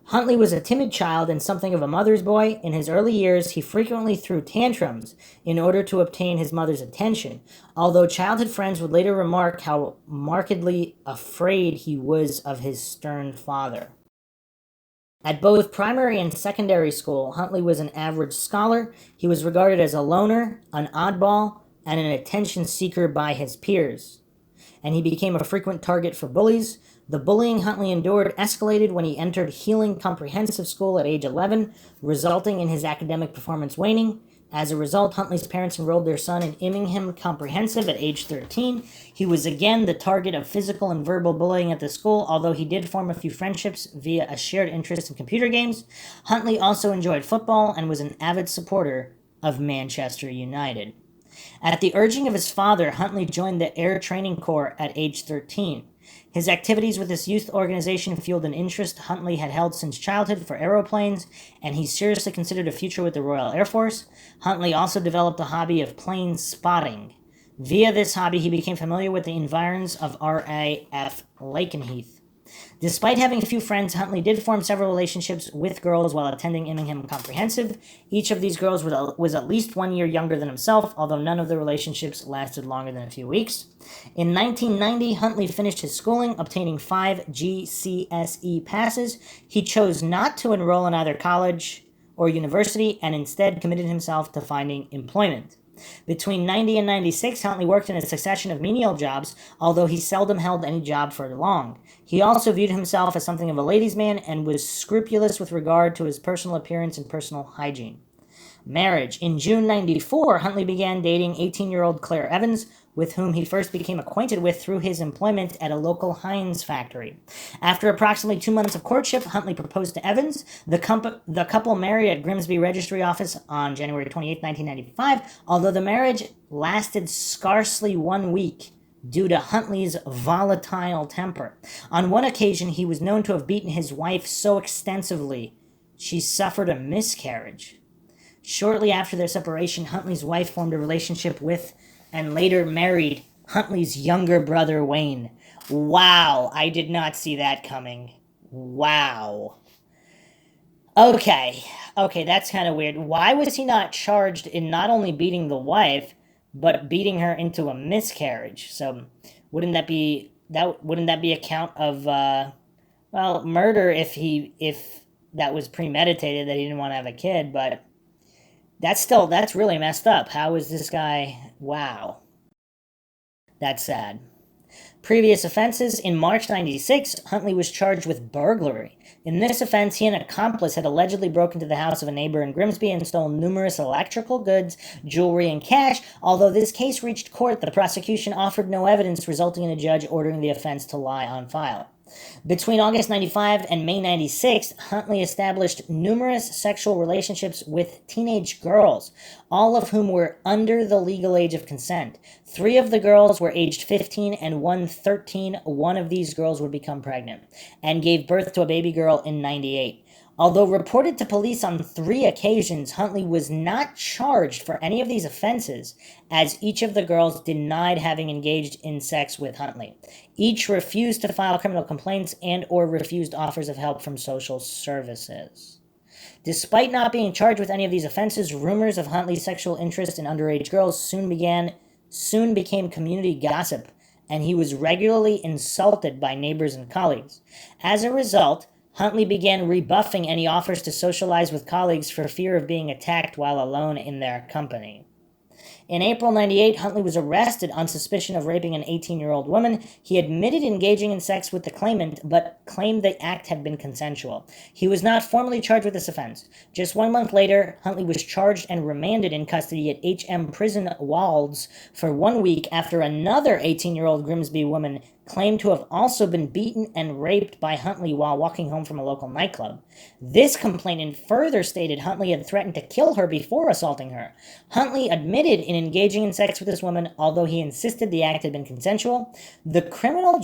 Huntley was a timid child and something of a mother's boy. In his early years, he frequently threw tantrums in order to obtain his mother's attention, although childhood friends would later remark how markedly afraid he was of his stern father. At both primary and secondary school, Huntley was an average scholar. He was regarded as a loner, an oddball, and an attention seeker by his peers, and he became a frequent target for bullies. The bullying Huntley endured escalated when he entered Healing Comprehensive School at age 11, resulting in his academic performance waning. As a result, Huntley's parents enrolled their son in Immingham Comprehensive at age 13. He was again the target of physical and verbal bullying at the school, although he did form a few friendships via a shared interest in computer games. Huntley also enjoyed football and was an avid supporter of Manchester United. At the urging of his father, Huntley joined the Air Training Corps at age 13. His activities with this youth organization fueled an interest Huntley had held since childhood for aeroplanes, and he seriously considered a future with the Royal Air Force. Huntley also developed a hobby of plane spotting. Via this hobby, he became familiar with the environs of RAF Lakenheath. Despite having a few friends, Huntley did form several relationships with girls while attending Immingham Comprehensive. Each of these girls was at least 1 year younger than himself, although none of the relationships lasted longer than a few weeks. In 1990, Huntley finished his schooling, obtaining 5 GCSE passes. He chose not to enroll in either college or university and instead committed himself to finding employment. Between 90 and 96, Huntley worked in a succession of menial jobs, although he seldom held any job for long. He also viewed himself as something of a ladies' man and was scrupulous with regard to his personal appearance and personal hygiene. Marriage. In June 94, Huntley began dating 18-year-old Claire Evans, with whom he first became acquainted with through his employment at a local Heinz factory. After approximately 2 months of courtship, Huntley proposed to Evans. The couple married at Grimsby Registry Office on January 28, 1995, although the marriage lasted scarcely 1 week due to Huntley's volatile temper. On one occasion, he was known to have beaten his wife so extensively she suffered a miscarriage. Shortly after their separation, Huntley's wife formed a relationship with and later married Huntley's younger brother, Wayne. Wow, I did not see that coming. Wow. Okay, that's kind of weird. Why was he not charged in not only beating the wife, but beating her into a miscarriage? So wouldn't that be a count of murder if that was premeditated, that he didn't want to have a kid? But that's really messed up. How is this guy? Wow. That's sad. Previous offenses. In March 96, Huntley was charged with burglary. In this offense, he and an accomplice had allegedly broken into the house of a neighbor in Grimsby and stolen numerous electrical goods, jewelry, and cash. Although this case reached court, the prosecution offered no evidence, resulting in a judge ordering the offense to lie on file. Between August 95 and May 96, Huntley established numerous sexual relationships with teenage girls, all of whom were under the legal age of consent. 3 of the girls were aged 15 and one 13. One of these girls would become pregnant and gave birth to a baby girl in 98. Although reported to police on 3 occasions, Huntley was not charged for any of these offenses, as each of the girls denied having engaged in sex with Huntley. Each refused to file criminal complaints and or refused offers of help from social services. Despite not being charged with any of these offenses, rumors of Huntley's sexual interest in underage girls soon became community gossip, and he was regularly insulted by neighbors and colleagues. As a result, Huntley began rebuffing any offers to socialize with colleagues for fear of being attacked while alone in their company. In April 98, Huntley was arrested on suspicion of raping an 18-year-old woman. He admitted engaging in sex with the claimant, but claimed the act had been consensual. He was not formally charged with this offense. Just 1 month later, Huntley was charged and remanded in custody at HM Prison Walds for 1 week after another 18-year-old Grimsby woman claimed to have also been beaten and raped by Huntley while walking home from a local nightclub. This complainant further stated Huntley had threatened to kill her before assaulting her. Huntley admitted in engaging in sex with this woman, although he insisted the act had been consensual. The criminal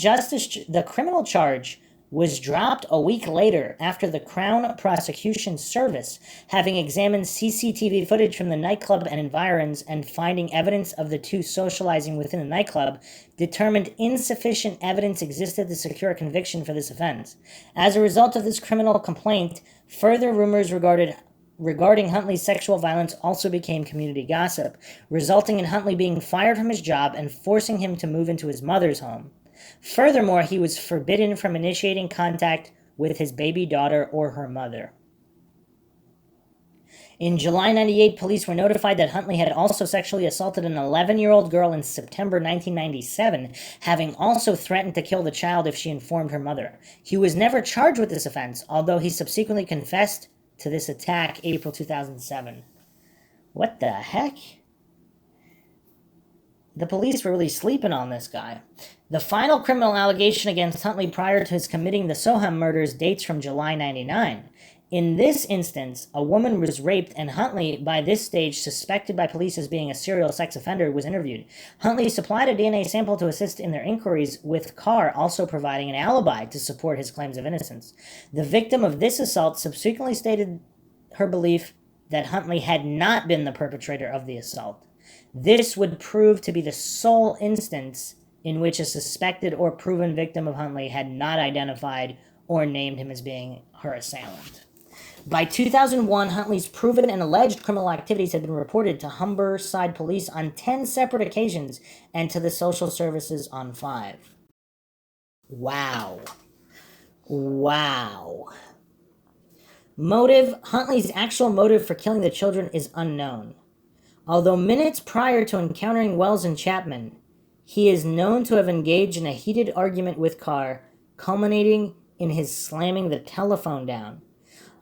charge was dropped a week later after the Crown Prosecution Service, having examined CCTV footage from the nightclub and environs and finding evidence of the 2 socializing within the nightclub, determined insufficient evidence existed to secure a conviction for this offense. As a result of this criminal complaint, further rumors regarding Huntley's sexual violence also became community gossip, resulting in Huntley being fired from his job and forcing him to move into his mother's home. Furthermore, he was forbidden from initiating contact with his baby daughter or her mother. In July 98, police were notified that Huntley had also sexually assaulted an 11-year-old girl in September 1997, having also threatened to kill the child if she informed her mother. He was never charged with this offense, although he subsequently confessed to this attack April 2007. What the heck? The police were really sleeping on this guy. The final criminal allegation against Huntley prior to his committing the Soham murders dates from July 99. In this instance, a woman was raped, and Huntley, by this stage suspected by police as being a serial sex offender, was interviewed. Huntley supplied a DNA sample to assist in their inquiries, with Carr also providing an alibi to support his claims of innocence. The victim of this assault subsequently stated her belief that Huntley had not been the perpetrator of the assault. This would prove to be the sole instance in which a suspected or proven victim of Huntley had not identified or named him as being her assailant. By 2001, Huntley's proven and alleged criminal activities had been reported to Humberside Police on 10 separate occasions and to the social services on 5. Wow. Wow. Motive. Huntley's actual motive for killing the children is unknown. Although minutes prior to encountering Wells and Chapman, he is known to have engaged in a heated argument with Carr, culminating in his slamming the telephone down.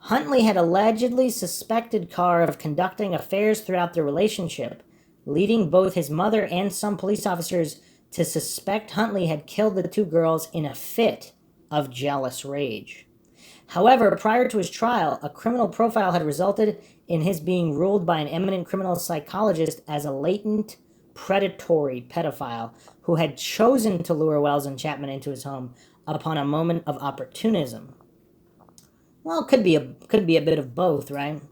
Huntley had allegedly suspected Carr of conducting affairs throughout their relationship, leading both his mother and some police officers to suspect Huntley had killed the 2 girls in a fit of jealous rage. However, prior to his trial, a criminal profile had resulted in his being ruled by an eminent criminal psychologist as a latent, predatory pedophile who had chosen to lure Wells and Chapman into his home upon a moment of opportunism. Well, could be a bit of both, right?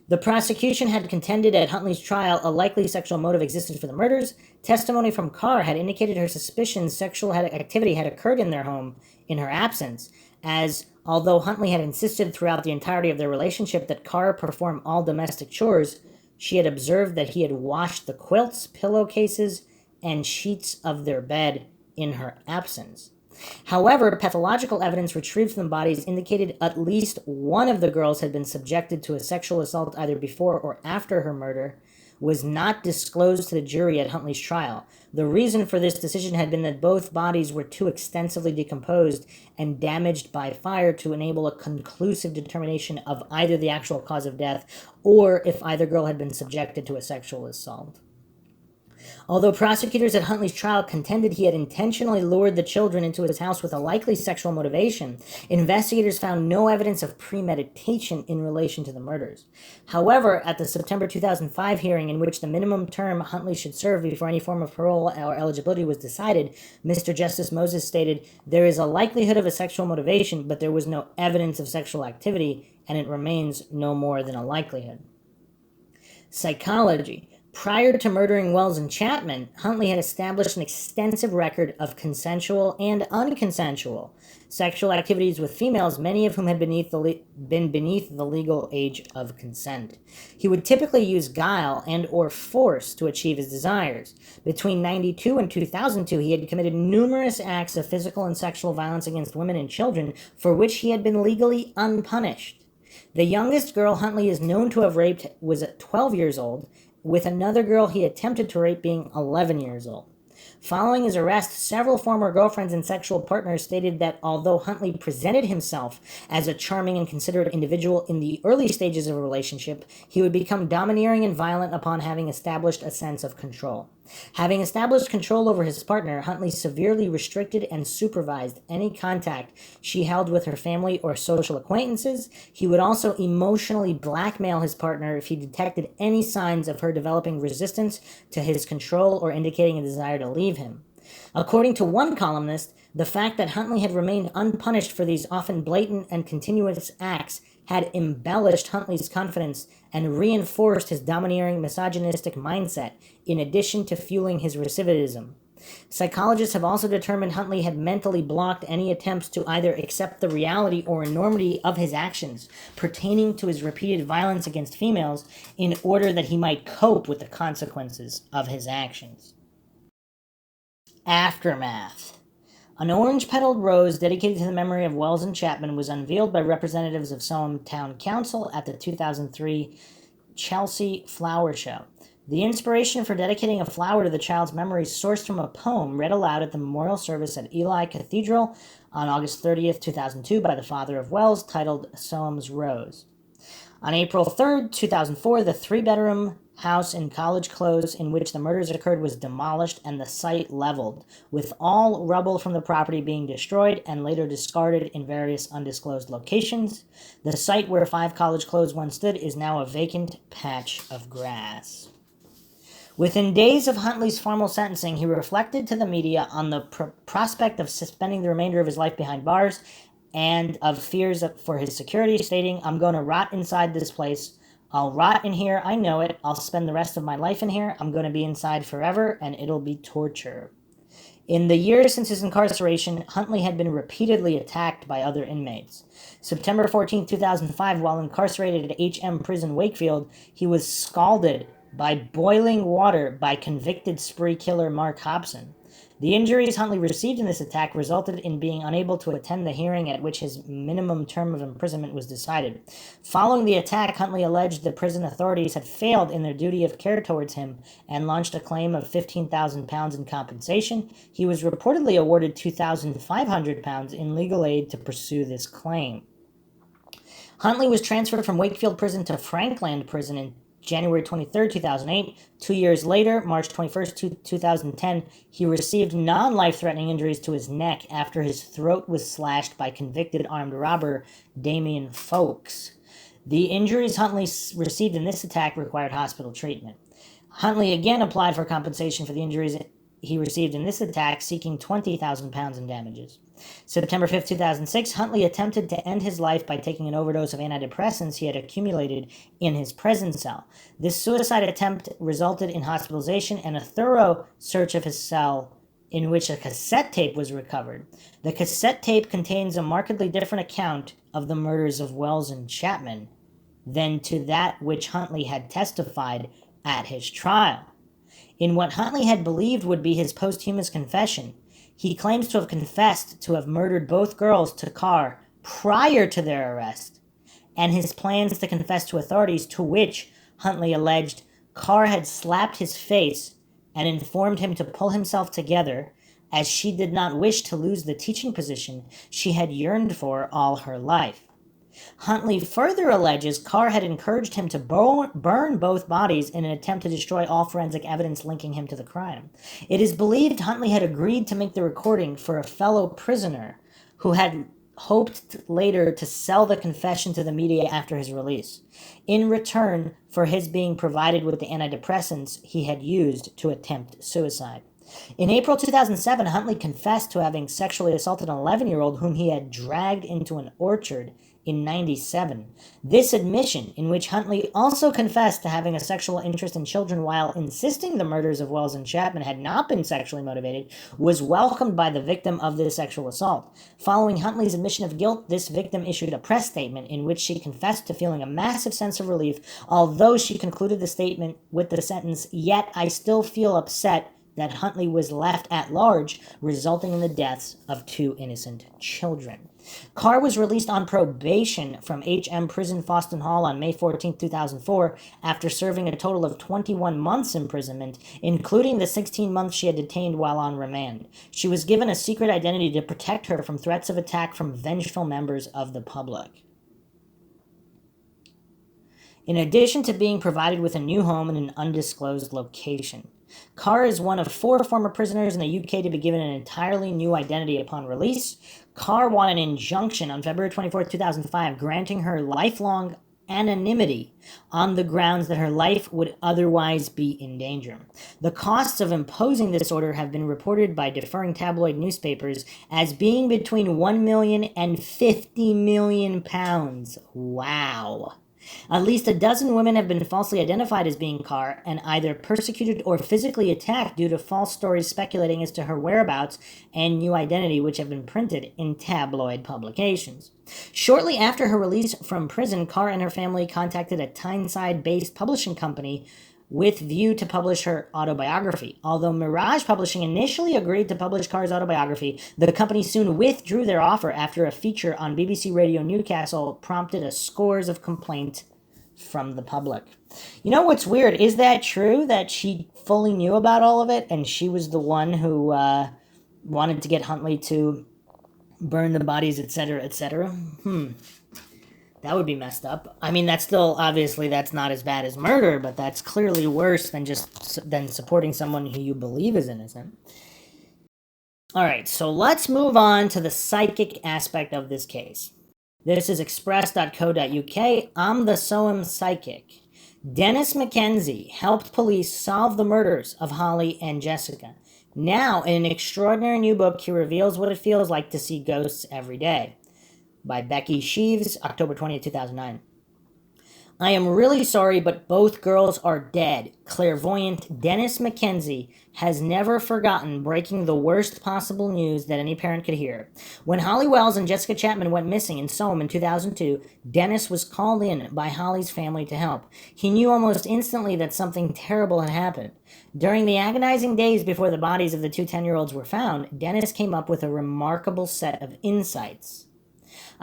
The prosecution had contended at Huntley's trial a likely sexual motive existed for the murders. Testimony from Carr had indicated her suspicions sexual activity had occurred in their home in her absence, as although Huntley had insisted throughout the entirety of their relationship that Carr perform all domestic chores, she had observed that he had washed the quilts, pillowcases, and sheets of their bed in her absence. However, pathological evidence retrieved from the bodies indicated at least one of the girls had been subjected to a sexual assault either before or after her murder, was not disclosed to the jury at Huntley's trial. The reason for this decision had been that both bodies were too extensively decomposed and damaged by fire to enable a conclusive determination of either the actual cause of death or if either girl had been subjected to a sexual assault. Although prosecutors at Huntley's trial contended he had intentionally lured the children into his house with a likely sexual motivation, investigators found no evidence of premeditation in relation to the murders. However, at the September 2005 hearing in which the minimum term Huntley should serve before any form of parole or eligibility was decided, Mr. Justice Moses stated, "There is a likelihood of a sexual motivation, but there was no evidence of sexual activity, and it remains no more than a likelihood." Psychology. Prior to murdering Wells and Chapman, Huntley had established an extensive record of consensual and unconsensual sexual activities with females, many of whom had been beneath the legal age of consent. He would typically use guile and or force to achieve his desires. Between 1992 and 2002, he had committed numerous acts of physical and sexual violence against women and children for which he had been legally unpunished. The youngest girl Huntley is known to have raped was 12 years old, with another girl he attempted to rape being 11 years old. Following his arrest, several former girlfriends and sexual partners stated that although Huntley presented himself as a charming and considerate individual in the early stages of a relationship, he would become domineering and violent upon having established a sense of control. Having established control over his partner, Huntley severely restricted and supervised any contact she held with her family or social acquaintances. He would also emotionally blackmail his partner if he detected any signs of her developing resistance to his control or indicating a desire to leave him. According to one columnist, the fact that Huntley had remained unpunished for these often blatant and continuous acts had embellished Huntley's confidence and reinforced his domineering, misogynistic mindset, in addition to fueling his recidivism. Psychologists have also determined Huntley had mentally blocked any attempts to either accept the reality or enormity of his actions pertaining to his repeated violence against females in order that he might cope with the consequences of his actions. Aftermath. An orange-petaled rose dedicated to the memory of Wells and Chapman was unveiled by representatives of Salem Town Council at the 2003 Chelsea Flower Show. The inspiration for dedicating a flower to the child's memory sourced from a poem read aloud at the memorial service at Ely Cathedral on August 30th, 2002 by the father of Wells, titled Salem's Rose. On April 3rd, 2004, the three-bedroom house in College Close in which the murders occurred was demolished and the site leveled, with all rubble from the property being destroyed and later discarded in various undisclosed locations. The site where 5 College Close once stood is now a vacant patch of grass. Within days of Huntley's formal sentencing, he reflected to the media on the prospect of spending the remainder of his life behind bars and of fears for his security, stating, "I'm going to rot inside this place. I'll rot in here. I know it. I'll spend the rest of my life in here. I'm going to be inside forever, and it'll be torture." In the years since his incarceration, Huntley had been repeatedly attacked by other inmates. September 14, 2005, while incarcerated at HM Prison Wakefield, he was scalded by boiling water by convicted spree killer Mark Hobson. The injuries Huntley received in this attack resulted in being unable to attend the hearing at which his minimum term of imprisonment was decided. Following the attack, Huntley alleged the prison authorities had failed in their duty of care towards him and launched a claim of £15,000 in compensation. He was reportedly awarded £2,500 in legal aid to pursue this claim. Huntley was transferred from Wakefield Prison to Frankland Prison in January 23, 2008. 2 years later, March 21, 2010, he received non-life-threatening injuries to his neck after his throat was slashed by convicted armed robber Damian Folks. The injuries Huntley received in this attack required hospital treatment. Huntley again applied for compensation for the injuries he received in this attack, seeking £20,000 in damages. September 5, 2006, Huntley attempted to end his life by taking an overdose of antidepressants he had accumulated in his prison cell. This suicide attempt resulted in hospitalization and a thorough search of his cell in which a cassette tape was recovered. The cassette tape contains a markedly different account of the murders of Wells and Chapman than to that which Huntley had testified at his trial. In what Huntley had believed would be his posthumous confession, he claims to have confessed to have murdered both girls to Carr prior to their arrest, and his plans to confess to authorities, to which Huntley alleged Carr had slapped his face and informed him to pull himself together, as she did not wish to lose the teaching position she had yearned for all her life. Huntley further alleges Carr had encouraged him to burn both bodies in an attempt to destroy all forensic evidence linking him to the crime. It is believed Huntley had agreed to make the recording for a fellow prisoner who had hoped later to sell the confession to the media after his release, in return for his being provided with the antidepressants he had used to attempt suicide. In April 2007, Huntley confessed to having sexually assaulted an 11-year-old whom he had dragged into an orchard in 1997. This admission, in which Huntley also confessed to having a sexual interest in children while insisting the murders of Wells and Chapman had not been sexually motivated, was welcomed by the victim of this sexual assault. Following Huntley's admission of guilt, this victim issued a press statement in which she confessed to feeling a massive sense of relief, although she concluded the statement with the sentence, "Yet I still feel upset that Huntley was left at large, resulting in the deaths of 2 innocent children." Carr was released on probation from HM Prison Foston Hall on May 14, 2004, after serving a total of 21 months imprisonment, including the 16 months she had detained while on remand. She was given a secret identity to protect her from threats of attack from vengeful members of the public. In addition to being provided with a new home in an undisclosed location, Carr is one of 4 former prisoners in the UK to be given an entirely new identity upon release. Carr won an injunction on February 24, 2005, granting her lifelong anonymity on the grounds that her life would otherwise be in danger. The costs of imposing this order have been reported by deferring tabloid newspapers as being between £1 million and £50 million. Wow. At least a dozen women have been falsely identified as being Carr and either persecuted or physically attacked due to false stories speculating as to her whereabouts and new identity, which have been printed in tabloid publications. Shortly after her release from prison, Carr and her family contacted a Tyneside-based publishing company with view to publish her autobiography. Although Mirage Publishing initially agreed to publish Carr's autobiography, the company soon withdrew their offer after a feature on BBC Radio Newcastle prompted a scores of complaints from the public. You know what's weird? Is that true that she fully knew about all of it and she was the one who wanted to get Huntley to burn the bodies, etc., etc.? That would be messed up. I mean, that's still, obviously, that's not as bad as murder, but that's clearly worse than than supporting someone who you believe is innocent. All right, so let's move on to the psychic aspect of this case. This is express.co.uk. I'm the Soam Psychic. Dennis McKenzie helped police solve the murders of Holly and Jessica. Now, in an extraordinary new book, he reveals what it feels like to see ghosts every day. By Becky Sheaves, October 20th, 2009. I am really sorry, but both girls are dead. Clairvoyant Dennis McKenzie has never forgotten breaking the worst possible news that any parent could hear. When Holly Wells and Jessica Chapman went missing in Soam in 2002, Dennis was called in by Holly's family to help. He knew almost instantly that something terrible had happened. During the agonizing days before the bodies of the two 10-year-olds were found, Dennis came up with a remarkable set of insights.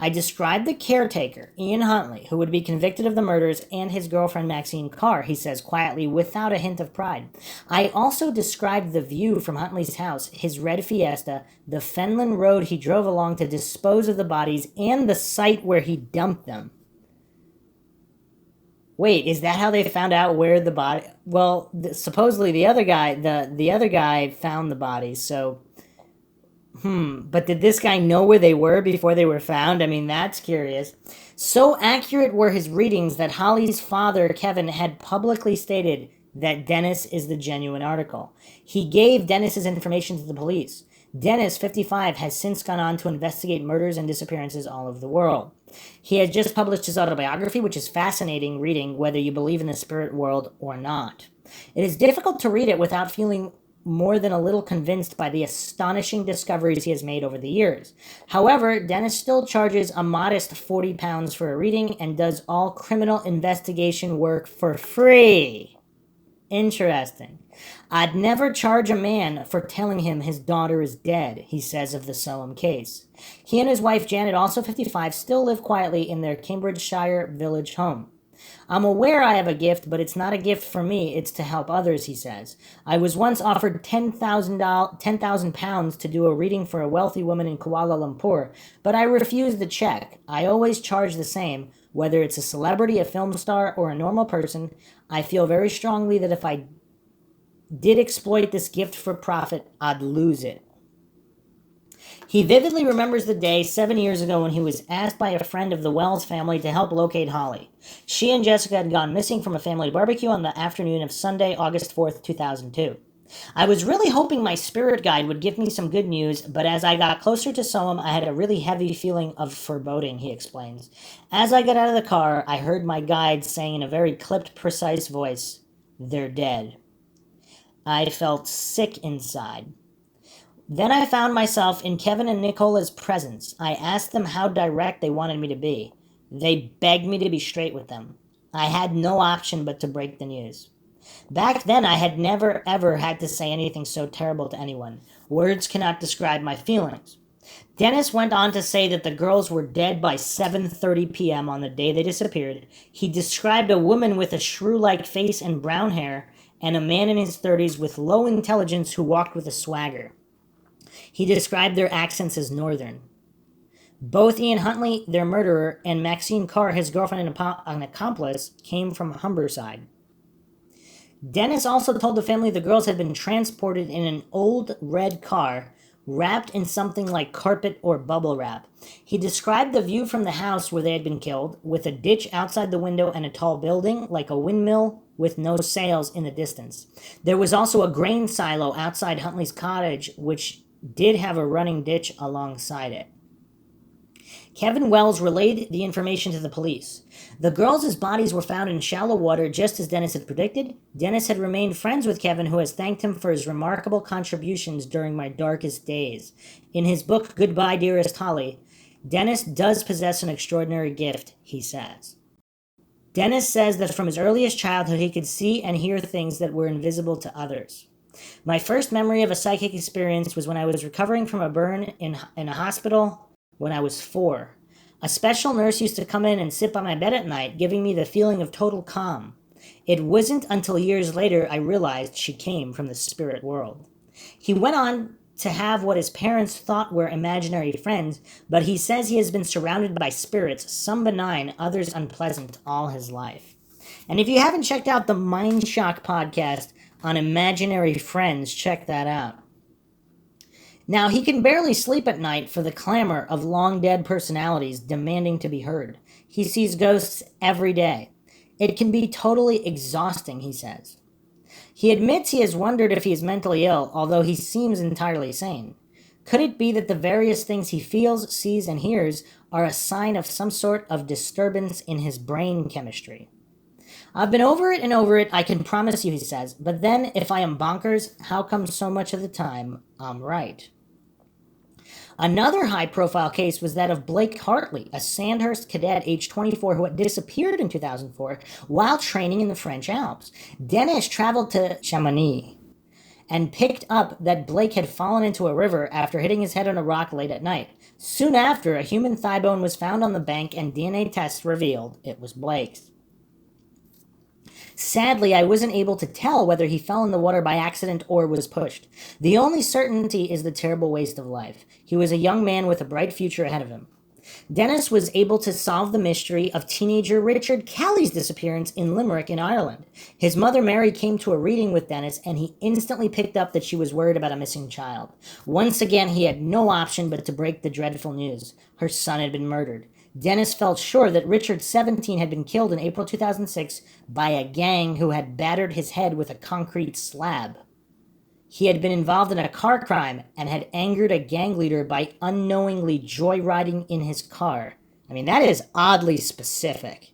I described the caretaker, Ian Huntley, who would be convicted of the murders, and his girlfriend Maxine Carr, he says quietly, without a hint of pride. I also described the view from Huntley's house, his red Fiesta, the Fenland Road he drove along to dispose of the bodies, and the site where he dumped them. Wait, is that how they found out where the body... Well, supposedly the other guy found the bodies, so... But did this guy know where they were before they were found? I mean, that's curious. So accurate were his readings that Holly's father, Kevin, had publicly stated that Dennis is the genuine article. He gave Dennis's information to the police. Dennis, 55, has since gone on to investigate murders and disappearances all over the world. He has just published his autobiography, which is fascinating reading, whether you believe in the spirit world or not. It is difficult to read it without feeling more than a little convinced by the astonishing discoveries he has made over the years. However, Dennis still charges a modest £40 for a reading and does all criminal investigation work for free. Interesting. I'd never charge a man for telling him his daughter is dead, he says of the Soam case. He and his wife Janet, also 55, still live quietly in their Cambridgeshire village home. I'm aware I have a gift, but it's not a gift for me, it's to help others, he says. I was once offered £10,000 to do a reading for a wealthy woman in Kuala Lumpur, but I refused the check. I always charge the same, whether it's a celebrity, a film star, or a normal person. I feel very strongly that if I did exploit this gift for profit, I'd lose it. He vividly remembers the day 7 years ago when he was asked by a friend of the Wells family to help locate Holly. She and Jessica had gone missing from a family barbecue on the afternoon of Sunday, August 4th, 2002. I was really hoping my spirit guide would give me some good news, but as I got closer to Soam, I had a really heavy feeling of foreboding, he explains. As I got out of the car, I heard my guide saying in a very clipped, precise voice, "They're dead." I felt sick inside. Then I found myself in Kevin and Nicola's presence. I asked them how direct they wanted me to be. They begged me to be straight with them. I had no option but to break the news. Back then, I had never, ever had to say anything so terrible to anyone. Words cannot describe my feelings. Dennis went on to say that the girls were dead by 7:30 p.m. on the day they disappeared. He described a woman with a shrew-like face and brown hair, and a man in his 30s with low intelligence who walked with a swagger. He described their accents as northern. Both Ian Huntley, their murderer, and Maxine Carr, his girlfriend and an accomplice, came from Humberside. Dennis also told the family the girls had been transported in an old red car, wrapped in something like carpet or bubble wrap. He described the view from the house where they had been killed, with a ditch outside the window and a tall building, like a windmill, with no sails in the distance. There was also a grain silo outside Huntley's cottage, which did have a running ditch alongside it. Kevin Wells relayed the information to the police. The girls' bodies were found in shallow water, just as Dennis had predicted. Dennis had remained friends with Kevin, who has thanked him for his remarkable contributions during my darkest days. In his book, Goodbye, Dearest Holly, Dennis does possess an extraordinary gift, he says. Dennis says that from his earliest childhood he could see and hear things that were invisible to others. My first memory of a psychic experience was when I was recovering from a burn in a hospital when I was 4. A special nurse used to come in and sit by my bed at night, giving me the feeling of total calm. It wasn't until years later I realized she came from the spirit world. He went on to have what his parents thought were imaginary friends, but he says he has been surrounded by spirits, some benign, others unpleasant, all his life. And if you haven't checked out the MINDSHOCK podcast on imaginary friends, check that out. Now, he can barely sleep at night for the clamor of long-dead personalities demanding to be heard. He sees ghosts every day. It can be totally exhausting, he says. He admits he has wondered if he is mentally ill, although he seems entirely sane. Could it be that the various things he feels, sees, and hears are a sign of some sort of disturbance in his brain chemistry? I've been over it and over it, I can promise you, he says, but then if I am bonkers, how come so much of the time I'm right? Another high-profile case was that of Blake Hartley, a Sandhurst cadet aged 24 who had disappeared in 2004 while training in the French Alps. Dennis traveled to Chamonix and picked up that Blake had fallen into a river after hitting his head on a rock late at night. Soon after, a human thigh bone was found on the bank and DNA tests revealed it was Blake's. Sadly, I wasn't able to tell whether he fell in the water by accident or was pushed. The only certainty is the terrible waste of life. He was a young man with a bright future ahead of him. Dennis was able to solve the mystery of teenager Richard Calley's disappearance in Limerick in Ireland. His mother Mary came to a reading with Dennis, and he instantly picked up that she was worried about a missing child. Once again, he had no option but to break the dreadful news. Her son had been murdered. Dennis felt sure that Richard, 17, had been killed in April 2006 by a gang who had battered his head with a concrete slab. He had been involved in a car crime and had angered a gang leader by unknowingly joyriding in his car. I mean, that is oddly specific.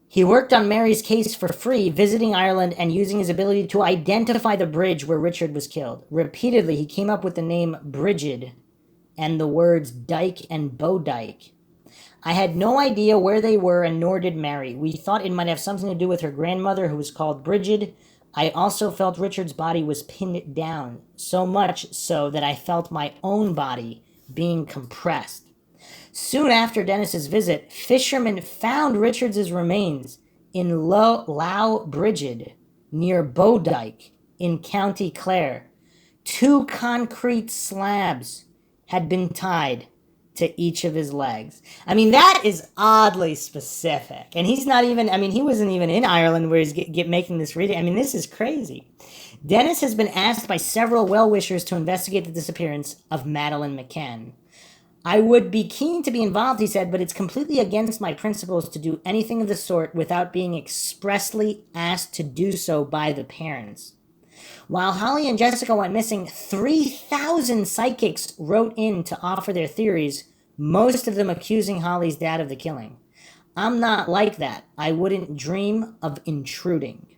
He worked on Mary's case for free, visiting Ireland and using his ability to identify the bridge where Richard was killed. Repeatedly, he came up with the name Brigid and the words Dyke and Bowdyke. I had no idea where they were, and nor did Mary. We thought it might have something to do with her grandmother, who was called Brigid. I also felt Richard's body was pinned down, so much so that I felt my own body being compressed. Soon after Dennis's visit, fishermen found Richard's remains in Low Brigid, near Bowdyke, in County Clare. 2 concrete slabs had been tied to each of his legs. I mean, that is oddly specific. And he's not even, I mean, he wasn't even in Ireland where he's making this reading. I mean, this is crazy. Dennis has been asked by several well-wishers to investigate the disappearance of Madeleine McCann. I would be keen to be involved, he said, but it's completely against my principles to do anything of the sort without being expressly asked to do so by the parents. While Holly and Jessica went missing, 3,000 psychics wrote in to offer their theories, most of them accusing Holly's dad of the killing. I'm not like that. I wouldn't dream of intruding.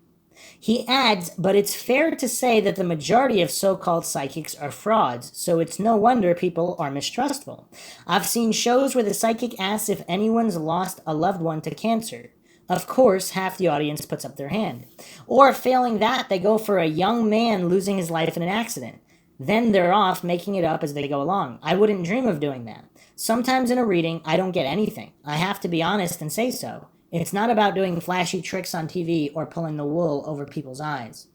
He adds, but it's fair to say that the majority of so-called psychics are frauds, so it's no wonder people are mistrustful. I've seen shows where the psychic asks if anyone's lost a loved one to cancer. Of course, half the audience puts up their hand. Or, failing that, they go for a young man losing his life in an accident. Then they're off making it up as they go along. I wouldn't dream of doing that. Sometimes in a reading, I don't get anything. I have to be honest and say so. It's not about doing flashy tricks on TV or pulling the wool over people's eyes.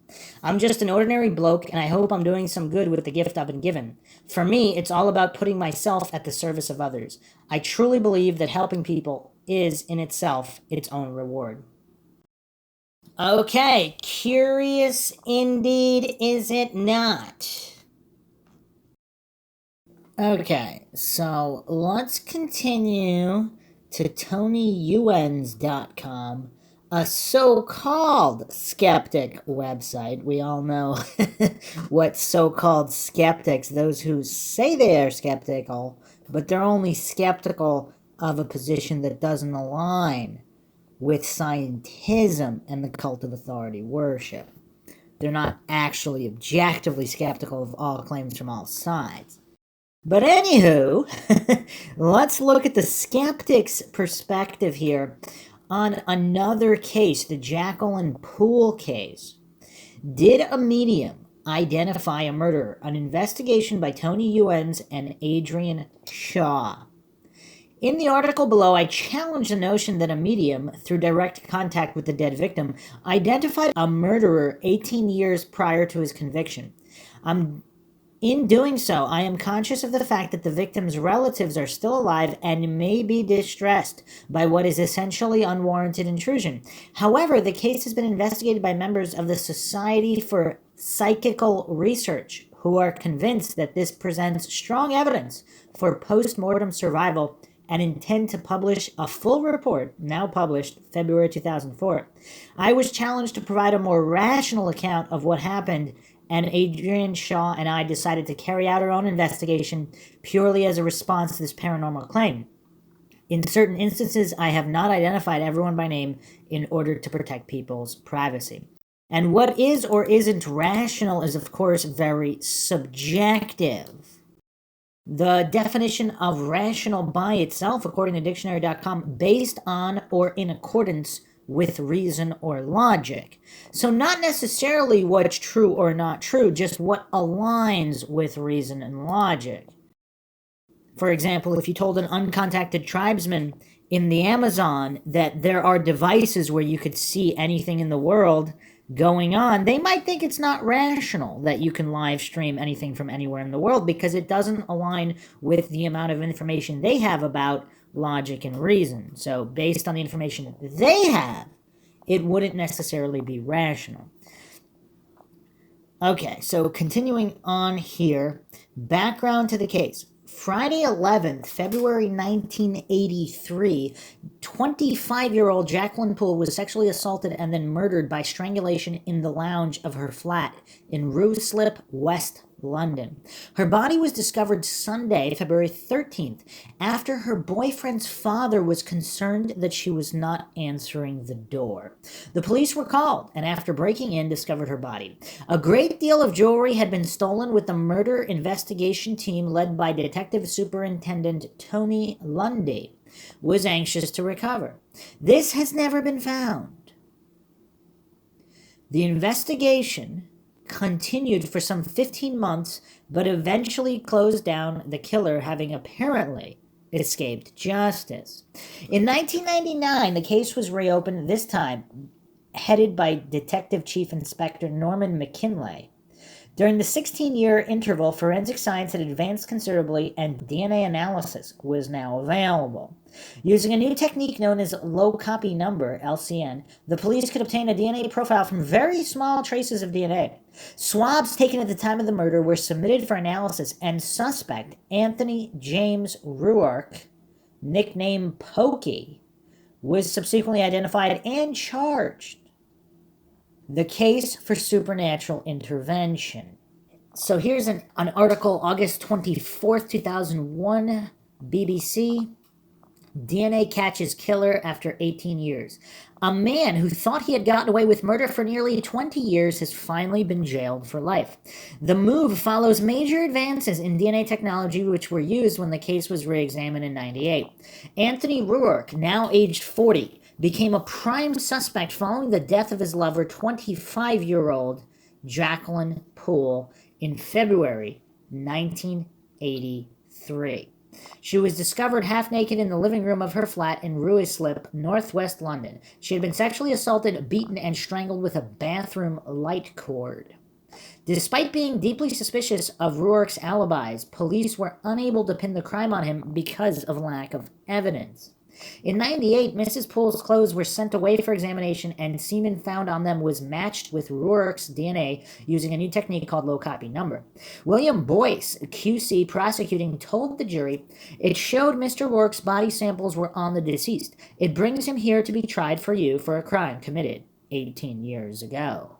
I'm just an ordinary bloke, and I hope I'm doing some good with the gift I've been given. For me, it's all about putting myself at the service of others. I truly believe that helping people is in itself its own reward. Okay, curious indeed, is it not? Okay, so let's continue to TonyEwens.com, a so-called skeptic website. We all know what so-called skeptics, those who say they are skeptical, but they're only skeptical of a position that doesn't align with scientism and the cult of authority worship. They're not actually objectively skeptical of all claims from all sides. But anywho, let's look at the skeptic's perspective here on another case, the Jacqueline Poole case. Did a medium identify a murderer? An investigation by Tony Ewens and Adrian Shaw. In the article below, I challenge the notion that a medium, through direct contact with the dead victim, identified a murderer 18 years prior to his conviction. In doing so, I am conscious of the fact that the victim's relatives are still alive and may be distressed by what is essentially unwarranted intrusion. However, the case has been investigated by members of the Society for Psychical Research, who are convinced that this presents strong evidence for post-mortem survival and intend to publish a full report, now published February 2004. I was challenged to provide a more rational account of what happened, and Adrian Shaw and I decided to carry out our own investigation purely as a response to this paranormal claim. In certain instances, I have not identified everyone by name in order to protect people's privacy. And what is or isn't rational is, of course, very subjective. The definition of rational by itself, according to dictionary.com, based on or in accordance with reason or logic. So not necessarily what's true or not true, just what aligns with reason and logic. For example, if you told an uncontacted tribesman in the Amazon that there are devices where you could see anything in the world going on, they might think it's not rational that you can live stream anything from anywhere in the world because it doesn't align with the amount of information they have about logic and reason. So based on the information they have, it wouldn't necessarily be rational. Okay, so continuing on here, background to the case. Friday 11th, February 1983, 25-year-old Jacqueline Poole was sexually assaulted and then murdered by strangulation in the lounge of her flat in Ruislip, West London. Her body was discovered Sunday, February 13th, after her boyfriend's father was concerned that she was not answering the door. The police were called, and after breaking in, discovered her body. A great deal of jewelry had been stolen, with the murder investigation team led by Detective Superintendent Tony Lundy was anxious to recover. This has never been found. The investigation continued for some 15 months, but eventually closed down, the killer having apparently escaped justice. In 1999, the case was reopened, this time headed by Detective Chief Inspector Norman McKinley. During the 16-year interval, forensic science had advanced considerably, and DNA analysis was now available. Using a new technique known as low copy number, LCN, the police could obtain a DNA profile from very small traces of DNA. Swabs taken at the time of the murder were submitted for analysis, and suspect Anthony James Ruark, nicknamed Pokey, was subsequently identified and charged. The case for supernatural intervention. So here's an article, August 24th, 2001, BBC. DNA catches killer after 18 years. A man who thought he had gotten away with murder for nearly 20 years has finally been jailed for life. The move follows major advances in DNA technology which were used when the case was re-examined in 98. Anthony Ruark, now aged 40, became a prime suspect following the death of his lover, 25-year-old Jacqueline Poole, in February 1983. She was discovered half naked in the living room of her flat in Ruislip, northwest London. She had been sexually assaulted, beaten, and strangled with a bathroom light cord. Despite being deeply suspicious of Ruark's alibis, police were unable to pin the crime on him because of lack of evidence. In 98, Mrs. Poole's clothes were sent away for examination, and semen found on them was matched with Ruark's DNA using a new technique called low copy number. William Boyce, QC prosecuting, told the jury, "It showed Mr. Ruark's body samples were on the deceased. It brings him here to be tried for you for a crime committed 18 years ago."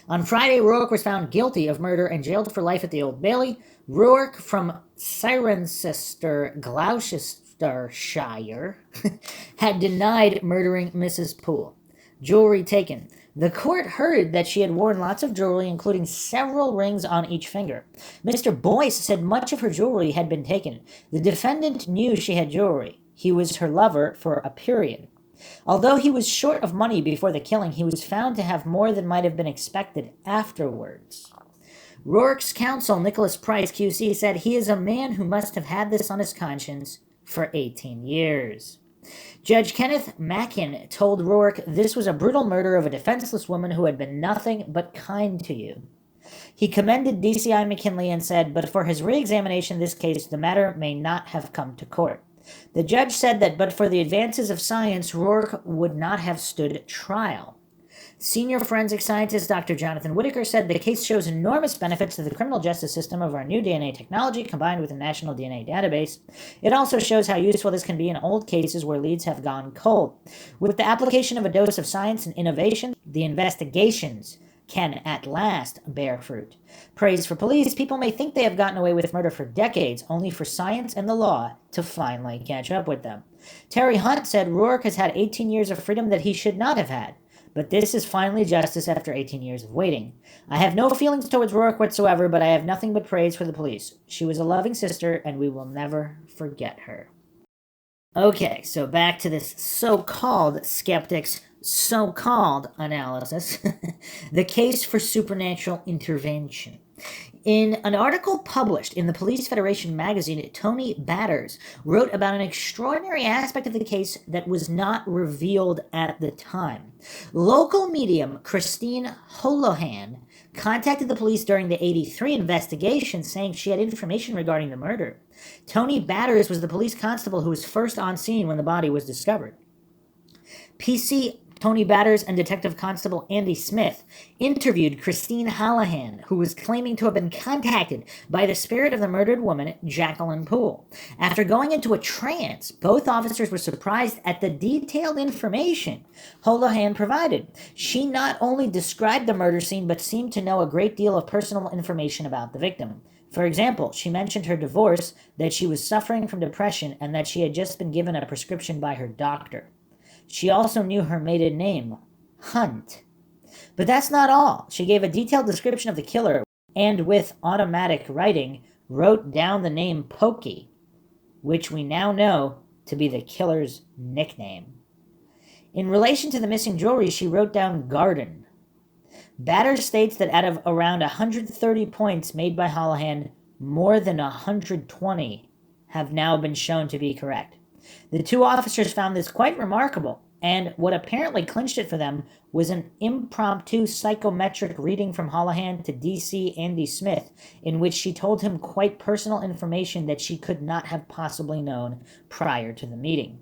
On Friday, Ruark was found guilty of murder and jailed for life at the Old Bailey. Ruark, from Cirencester, Gloucestershire, had denied murdering Mrs. Poole. Jewelry taken. The court heard that she had worn lots of jewelry, including several rings on each finger. Mr. Boyce said much of her jewelry had been taken. The defendant knew she had jewelry. He was her lover for a period. Although he was short of money before the killing, he was found to have more than might have been expected afterwards. Ruark's counsel, Nicholas Price, QC, said he is a man who must have had this on his conscience for 18 years. Judge Kenneth Mackin told Ruark this was a brutal murder of a defenseless woman who had been nothing but kind to you. He commended DCI McKinley and said, but for his re-examination of this case, the matter may not have come to court. The judge said that but for the advances of science, Rourke would not have stood trial. Senior forensic scientist Dr. Jonathan Whitaker said the case shows enormous benefits to the criminal justice system of our new DNA technology combined with a national DNA database. It also shows how useful this can be in old cases where leads have gone cold. With the application of a dose of science and innovation, the investigations can at last bear fruit. Praise for police. People may think they have gotten away with murder for decades, only for science and the law to finally catch up with them. Terry Hunt said Rourke has had 18 years of freedom that he should not have had. But this is finally justice after 18 years of waiting. I have no feelings towards Rourke whatsoever, but I have nothing but praise for the police. She was a loving sister, and we will never forget her. Okay, so back to this so-called skeptics' so-called analysis. The case for supernatural intervention. In an article published in the Police Federation magazine, Tony Batters wrote about an extraordinary aspect of the case that was not revealed at the time. Local medium Christine Holohan contacted the police during the '83 investigation saying she had information regarding the murder. Tony Batters was the police constable who was first on scene when the body was discovered. PC Tony Batters and Detective Constable Andy Smith interviewed Christine Holohan, who was claiming to have been contacted by the spirit of the murdered woman, Jacqueline Poole. After going into a trance, both officers were surprised at the detailed information Holohan provided. She not only described the murder scene, but seemed to know a great deal of personal information about the victim. For example, she mentioned her divorce, that she was suffering from depression, and that she had just been given a prescription by her doctor. She also knew her maiden name, Hunt. But that's not all. She gave a detailed description of the killer and, with automatic writing, wrote down the name Pokey, which we now know to be the killer's nickname. In relation to the missing jewelry, she wrote down Garden. Batters states that out of around 130 points made by Holohan, more than 120 have now been shown to be correct. The two officers found this quite remarkable, and what apparently clinched it for them was an impromptu psychometric reading from Holohan to DC Andy Smith, in which she told him quite personal information that she could not have possibly known prior to the meeting.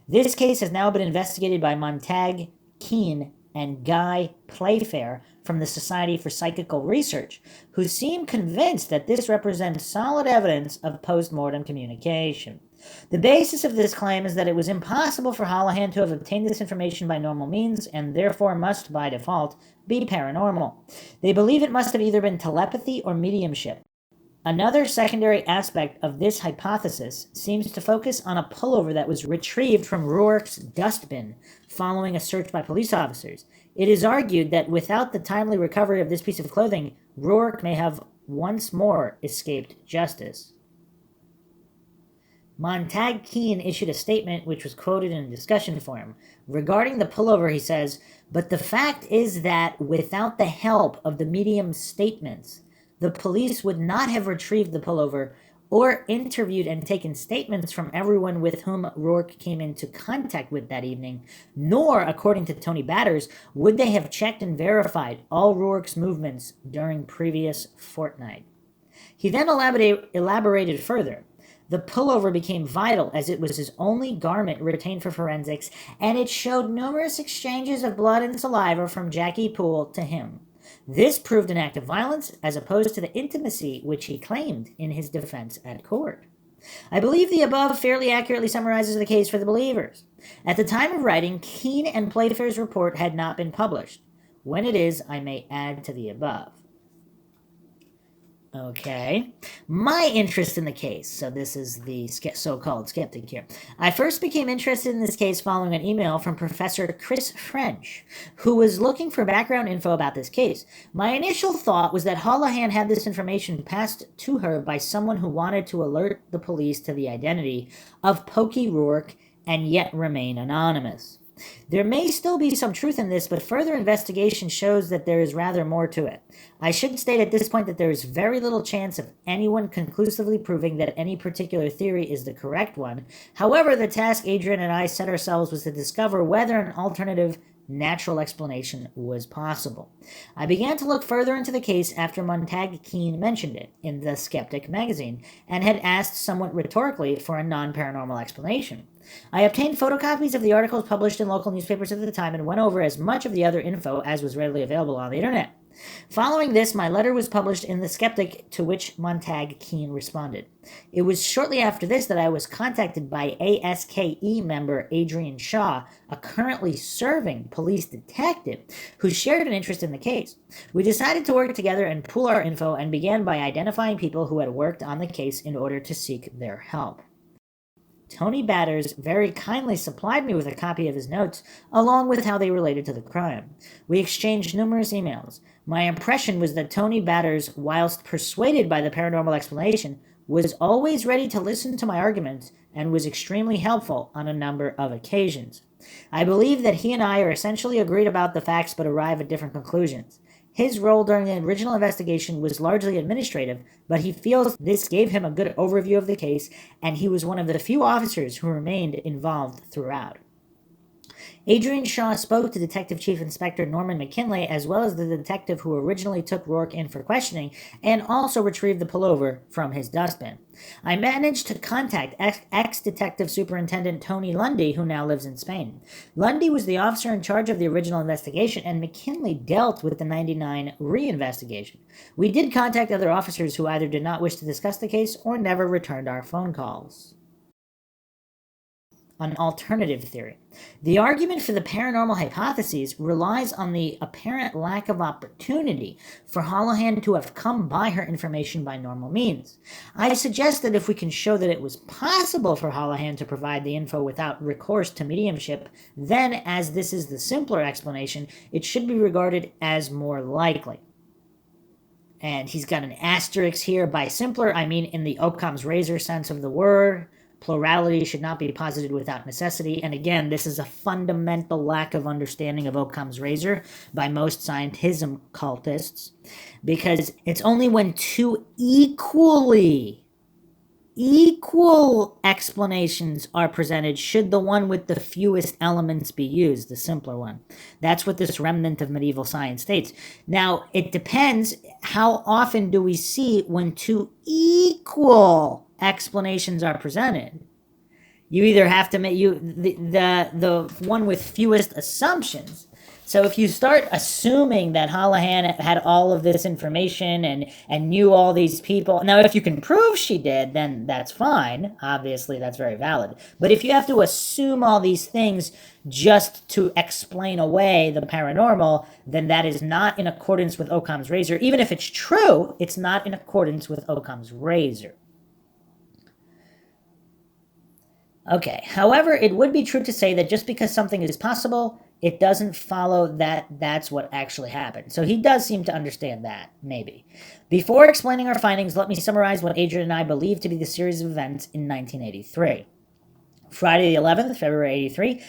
This case has now been investigated by Montag Keene and Guy Playfair from the Society for Psychical Research, who seem convinced that this represents solid evidence of post-mortem communication. The basis of this claim is that it was impossible for Holohan to have obtained this information by normal means and therefore must, by default, be paranormal. They believe it must have either been telepathy or mediumship. Another secondary aspect of this hypothesis seems to focus on a pullover that was retrieved from Rourke's dustbin following a search by police officers. It is argued that without the timely recovery of this piece of clothing, Rourke may have once more escaped justice. Montag Keene issued a statement which was quoted in a discussion forum. Regarding the pullover, he says, "But the fact is that without the help of the medium's statements, the police would not have retrieved the pullover or interviewed and taken statements from everyone with whom Rourke came into contact with that evening, nor, according to Tony Batters, would they have checked and verified all Rourke's movements during previous fortnight." He then elaborated further. The pullover became vital as it was his only garment retained for forensics, and it showed numerous exchanges of blood and saliva from Jackie Poole to him. This proved an act of violence as opposed to the intimacy which he claimed in his defense at court. I believe the above fairly accurately summarizes the case for the believers. At the time of writing, Keene and Playfair's report had not been published. When it is, I may add to the above. Okay. My interest in the case. So this is the so-called skeptic here. I first became interested in this case following an email from Professor Chris French, who was looking for background info about this case. My initial thought was that Holohan had this information passed to her by someone who wanted to alert the police to the identity of Pokey Rourke and yet remain anonymous. There may still be some truth in this, but further investigation shows that there is rather more to it. I should state at this point that there is very little chance of anyone conclusively proving that any particular theory is the correct one. However, the task Adrian and I set ourselves was to discover whether an alternative natural explanation was possible. I began to look further into the case after Montague Keen mentioned it in The Skeptic magazine and had asked somewhat rhetorically for a non-paranormal explanation. I obtained photocopies of the articles published in local newspapers at the time and went over as much of the other info as was readily available on the internet. Following this, my letter was published in The Skeptic, to which Montague Keen responded. It was shortly after this that I was contacted by ASKE member Adrian Shaw, a currently serving police detective, who shared an interest in the case. We decided to work together and pool our info and began by identifying people who had worked on the case in order to seek their help. Tony Batters very kindly supplied me with a copy of his notes, along with how they related to the crime. We exchanged numerous emails. My impression was that Tony Batters, whilst persuaded by the paranormal explanation, was always ready to listen to my arguments and was extremely helpful on a number of occasions. I believe that he and I are essentially agreed about the facts but arrive at different conclusions. His role during the original investigation was largely administrative, but he feels this gave him a good overview of the case, and he was one of the few officers who remained involved throughout. Adrian Shaw spoke to Detective Chief Inspector Norman McKinley, as well as the detective who originally took Rourke in for questioning, and also retrieved the pullover from his dustbin. I managed to contact ex-Detective Superintendent Tony Lundy, who now lives in Spain. Lundy was the officer in charge of the original investigation, and McKinley dealt with the 99 reinvestigation. We did contact other officers who either did not wish to discuss the case or never returned our phone calls. An alternative theory. The argument for the paranormal hypotheses relies on the apparent lack of opportunity for Holohan to have come by her information by normal means. I suggest that if we can show that it was possible for Holohan to provide the info without recourse to mediumship, then, as this is the simpler explanation, it should be regarded as more likely. And he's got an asterisk here. By simpler, I mean in the Occam's razor sense of the word. Plurality should not be posited without necessity. And again, this is a fundamental lack of understanding of Occam's razor by most scientism cultists, because it's only when two equal explanations are presented should the one with the fewest elements be used, the simpler one. That's what this remnant of medieval science states. Now, it depends, how often do we see when two equal explanations are presented? You either have to make the one with fewest assumptions. So if you start assuming that Holohan had all of this information and knew all these people, now if you can prove she did, then that's fine. Obviously, that's very valid. But if you have to assume all these things just to explain away the paranormal, then that is not in accordance with Occam's razor. Even if it's true, it's not in accordance with Occam's razor. Okay, however, it would be true to say that just because something is possible, it doesn't follow that that's what actually happened. So he does seem to understand that, maybe. Before explaining our findings, let me summarize what Adrian and I believe to be the series of events in 1983. Friday the 11th, February 83,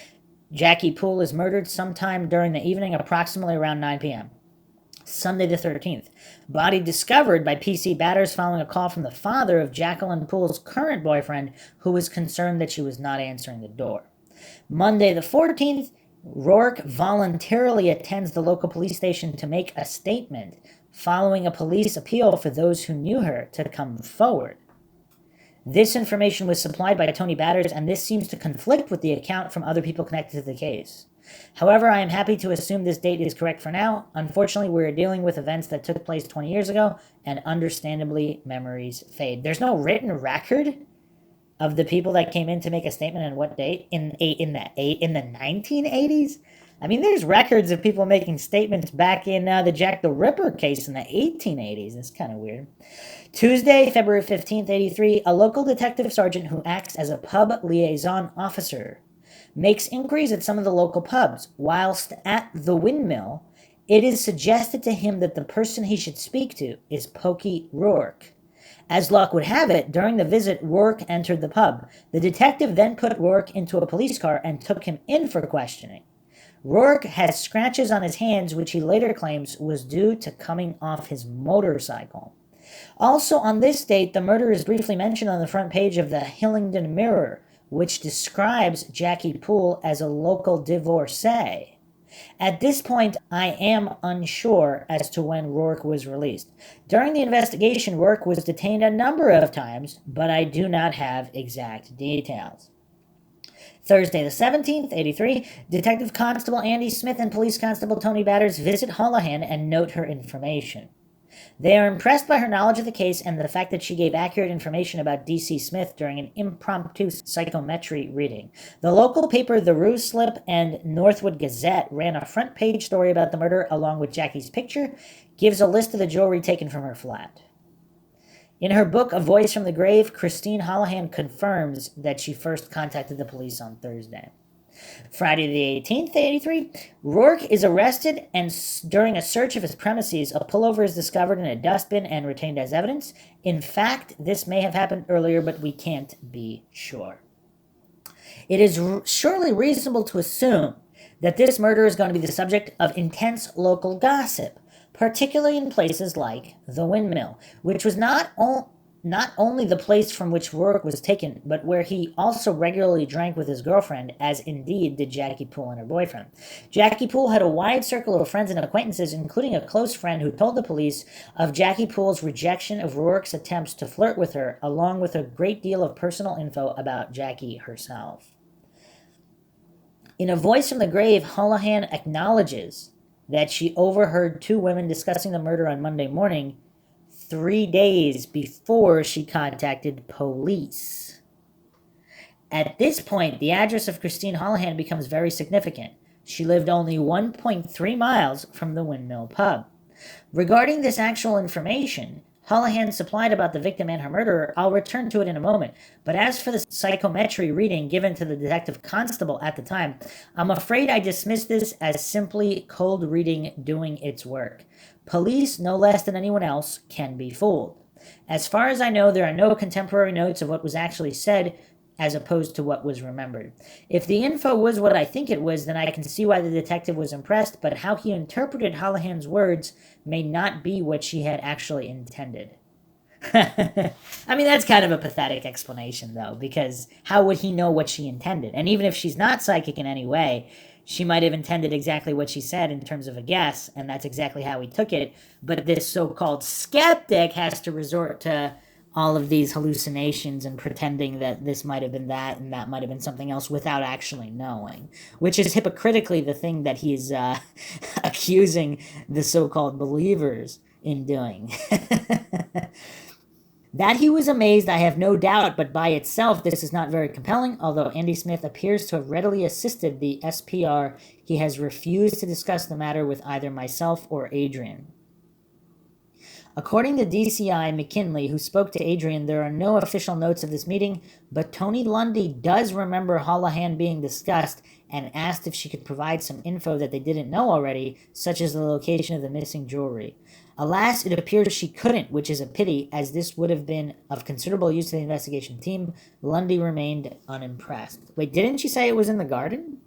Jackie Poole is murdered sometime during the evening, approximately around 9 p.m. Sunday the 13th, body discovered by P.C. Batters following a call from the father of Jacqueline Poole's current boyfriend, who was concerned that she was not answering the door. Monday the 14th, Rourke voluntarily attends the local police station to make a statement, following a police appeal for those who knew her to come forward. This information was supplied by Tony Batters, and this seems to conflict with the account from other people connected to the case. However, I am happy to assume this date is correct for now. Unfortunately, we're dealing with events that took place 20 years ago, and understandably, memories fade. There's no written record of the people that came in to make a statement on what date in the 1980s. I mean, there's records of people making statements back in the Jack the Ripper case in the 1880s. It's kind of weird. Tuesday, February 15th, 83, a local detective sergeant who acts as a pub liaison officer makes inquiries at some of the local pubs. Whilst at the Windmill, it is suggested to him that the person he should speak to is Pokey Rourke. As luck would have it, during the visit, Rourke entered the pub. The detective then put Rourke into a police car and took him in for questioning. Rourke has scratches on his hands, which he later claims was due to coming off his motorcycle. Also on this date, the murder is briefly mentioned on the front page of the Hillingdon Mirror, which describes Jackie Poole as a local divorcee. At this point, I am unsure as to when Rourke was released. During the investigation, Rourke was detained a number of times, but I do not have exact details. Thursday the 17th, 83, Detective Constable Andy Smith and Police Constable Tony Batters visit Holohan and note her information. They are impressed by her knowledge of the case and the fact that she gave accurate information about D.C. Smith during an impromptu psychometry reading. The local paper, the Rue Slip and Northwood Gazette, ran a front-page story about the murder along with Jackie's picture, gives a list of the jewelry taken from her flat. In her book, A Voice from the Grave, Christine Holohan confirms that she first contacted the police on Thursday. Friday the 18th, 83, Rourke is arrested, and during a search of his premises, a pullover is discovered in a dustbin and retained as evidence. In fact, this may have happened earlier, but we can't be sure. It is surely reasonable to assume that this murder is going to be the subject of intense local gossip, particularly in places like the Windmill, which was not only the place from which Rourke was taken, but where he also regularly drank with his girlfriend, as indeed did Jackie Poole and her boyfriend. Jackie Poole had a wide circle of friends and acquaintances, including a close friend who told the police of Jackie Poole's rejection of Rourke's attempts to flirt with her, along with a great deal of personal info about Jackie herself. In A Voice from the Grave, Holohan acknowledges that she overheard two women discussing the murder on Monday morning, 3 days before she contacted police. At this point, the address of Christine Holohan becomes very significant. She lived only 1.3 miles from the Windmill pub. Regarding this actual information Holohan supplied about the victim and her murderer, I'll return to it in a moment. But as for the psychometry reading given to the detective constable at the time, I'm afraid I dismiss this as simply cold reading doing its work. Police, no less than anyone else, can be fooled. As far as I know, there are no contemporary notes of what was actually said as opposed to what was remembered. If the info was what I think it was, then I can see why the detective was impressed, but how he interpreted Holohan's words may not be what she had actually intended. I mean, that's kind of a pathetic explanation, though, because how would he know what she intended? And even if she's not psychic in any way, she might have intended exactly what she said in terms of a guess, and that's exactly how he took it. But this so-called skeptic has to resort to all of these hallucinations and pretending that this might have been that and that might have been something else without actually knowing, which is hypocritically the thing that he's accusing the so-called believers in doing. That he was amazed, I have no doubt, but by itself, this is not very compelling. Although Andy Smith appears to have readily assisted the SPR, he has refused to discuss the matter with either myself or Adrian. According to DCI McKinley, who spoke to Adrian, there are no official notes of this meeting, but Tony Lundy does remember Holohan being discussed and asked if she could provide some info that they didn't know already, such as the location of the missing jewelry. Alas, it appears she couldn't, which is a pity, as this would have been of considerable use to the investigation team. Lundy remained unimpressed. Wait, didn't she say it was in the garden?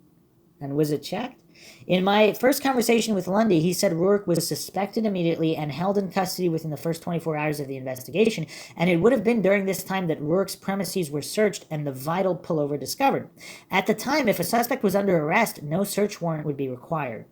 And was it checked? In my first conversation with Lundy, he said Rourke was suspected immediately and held in custody within the first 24 hours of the investigation, and it would have been during this time that Rourke's premises were searched and the vital pullover discovered. At the time, if a suspect was under arrest, no search warrant would be required.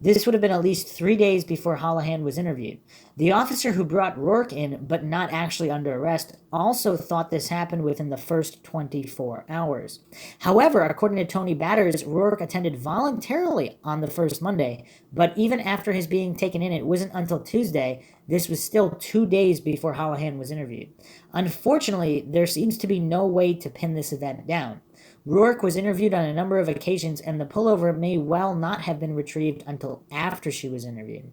This would have been at least 3 days before Holohan was interviewed. The officer who brought Rourke in, but not actually under arrest, also thought this happened within the first 24 hours. However, according to Tony Batters, Rourke attended voluntarily on the first Monday, but even after his being taken in, it wasn't until Tuesday. This was still 2 days before Holohan was interviewed. Unfortunately, there seems to be no way to pin this event down. Rourke was interviewed on a number of occasions, and the pullover may well not have been retrieved until after she was interviewed.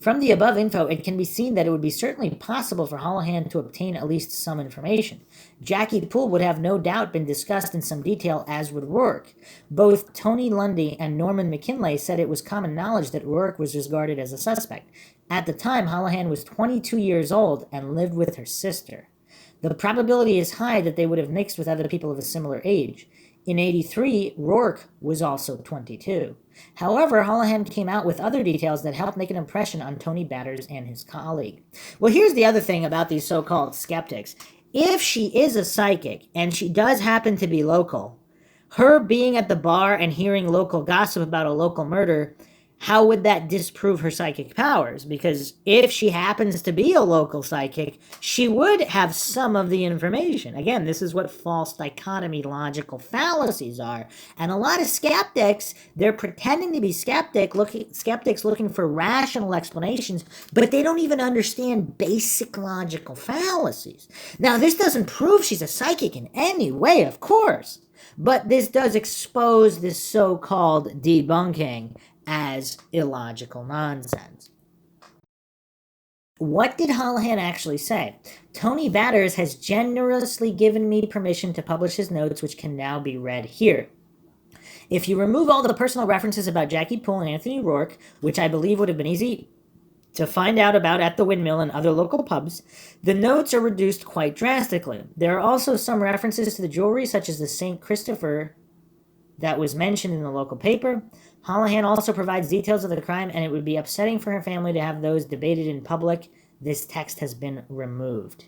From the above info, it can be seen that it would be certainly possible for Holohan to obtain at least some information. Jackie Poole would have no doubt been discussed in some detail, as would Rourke. Both Tony Lundy and Norman McKinley said it was common knowledge that Rourke was regarded as a suspect. At the time, Holohan was 22 years old and lived with her sister. The probability is high that they would have mixed with other people of a similar age. In 83, Rourke was also 22. However, Holohan came out with other details that helped make an impression on Tony Batters and his colleague. Well, here's the other thing about these so-called skeptics. If she is a psychic, and she does happen to be local, Her being at the bar and hearing local gossip about a local murder, how would that disprove her psychic powers? Because if she happens to be a local psychic, she would have some of the information. Again, this is what false dichotomy logical fallacies are. And a lot of skeptics, they're pretending to be skeptics looking for rational explanations, but they don't even understand basic logical fallacies. Now, this doesn't prove she's a psychic in any way, of course, but this does expose this so-called debunking as illogical nonsense. What did Holohan actually say? Tony Batters has generously given me permission to publish his notes, which can now be read here. If you remove all the personal references about Jackie Poole and Anthony Rourke, which I believe would have been easy to find out about at the Windmill and other local pubs, the notes are reduced quite drastically. There are also some references to the jewelry, such as the St. Christopher that was mentioned in the local paper. Holohan also provides details of the crime, and it would be upsetting for her family to have those debated in public. This text has been removed.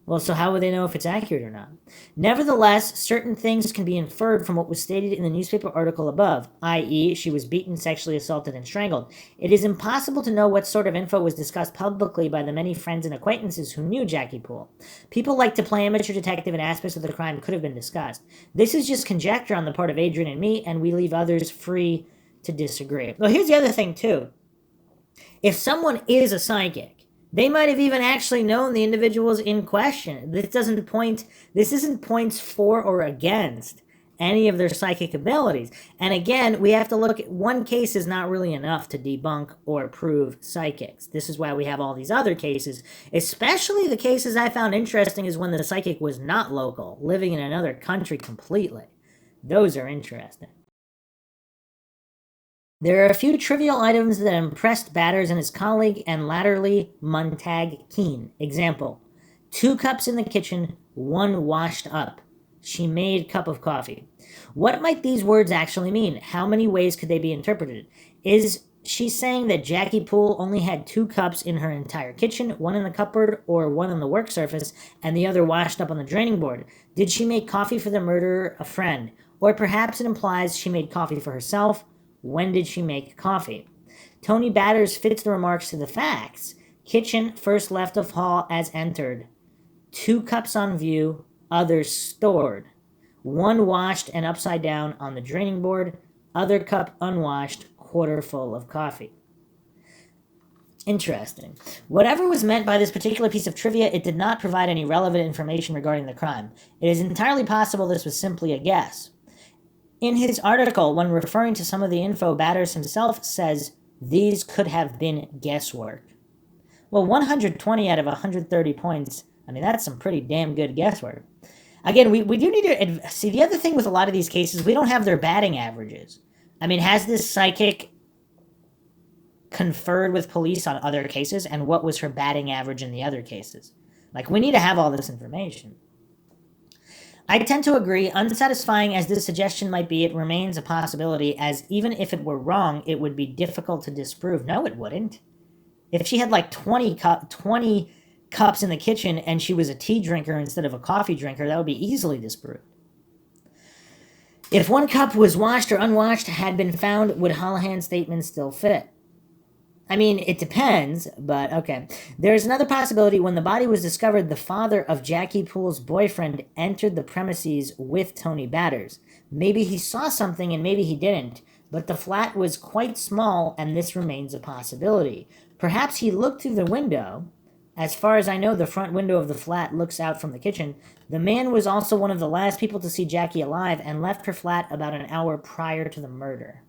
Well, so how would they know if it's accurate or not? Nevertheless, certain things can be inferred from what was stated in the newspaper article above, i.e., she was beaten, sexually assaulted, and strangled. It is impossible to know what sort of info was discussed publicly by the many friends and acquaintances who knew Jackie Poole. People like to play amateur detective, and aspects of the crime could have been discussed. This is just conjecture on the part of Adrian and me, and we leave others free to disagree. Well, here's the other thing, too. If someone is a psychic, they might have even actually known the individuals in question. This isn't points for or against any of their psychic abilities. And again, we have to look at one case is not really enough to debunk or prove psychics. This is why we have all these other cases, especially the cases I found interesting is when the psychic was not local, living in another country completely. Those are interesting. There are a few trivial items that impressed Batters and his colleague, and latterly Montag Keene. Example: 2 cups in the kitchen, 1 washed up. She made cup of coffee. What might these words actually mean? How many ways could they be interpreted? Is she saying that Jackie Poole only had 2 cups in her entire kitchen, 1 in the cupboard or 1 on the work surface, and the other washed up on the draining board? Did she make coffee for the murderer, a friend? Or perhaps it implies she made coffee for herself. When did she make coffee? Tony Batters fits the remarks to the facts. Kitchen, first left of hall as entered. 2 cups on view, others stored. 1 washed and upside down on the draining board, other cup unwashed, quarter full of coffee. Interesting. Whatever was meant by this particular piece of trivia, it did not provide any relevant information regarding the crime. It is entirely possible this was simply a guess. In his article, when referring to some of the info, Batters himself says these could have been guesswork. Well, 120 out of 130 points, I mean, that's some pretty damn good guesswork. Again, we do need to see the other thing with a lot of these cases, we don't have their batting averages. I mean, has this psychic conferred with police on other cases, and what was her batting average in the other cases? Like, we need to have all this information. I tend to agree, unsatisfying as this suggestion might be, it remains a possibility, as even if it were wrong, it would be difficult to disprove. No, it wouldn't. If she had like 20 cups in the kitchen and she was a tea drinker instead of a coffee drinker, that would be easily disproved. If 1 cup was washed or unwashed had been found, would Holohan's statement still fit? I mean, it depends, but okay. There's another possibility. When the body was discovered, the father of Jackie Poole's boyfriend entered the premises with Tony Batters. Maybe he saw something and maybe he didn't, but the flat was quite small and this remains a possibility. Perhaps he looked through the window. As far as I know, the front window of the flat looks out from the kitchen. The man was also one of the last people to see Jackie alive and left her flat about an hour prior to the murder.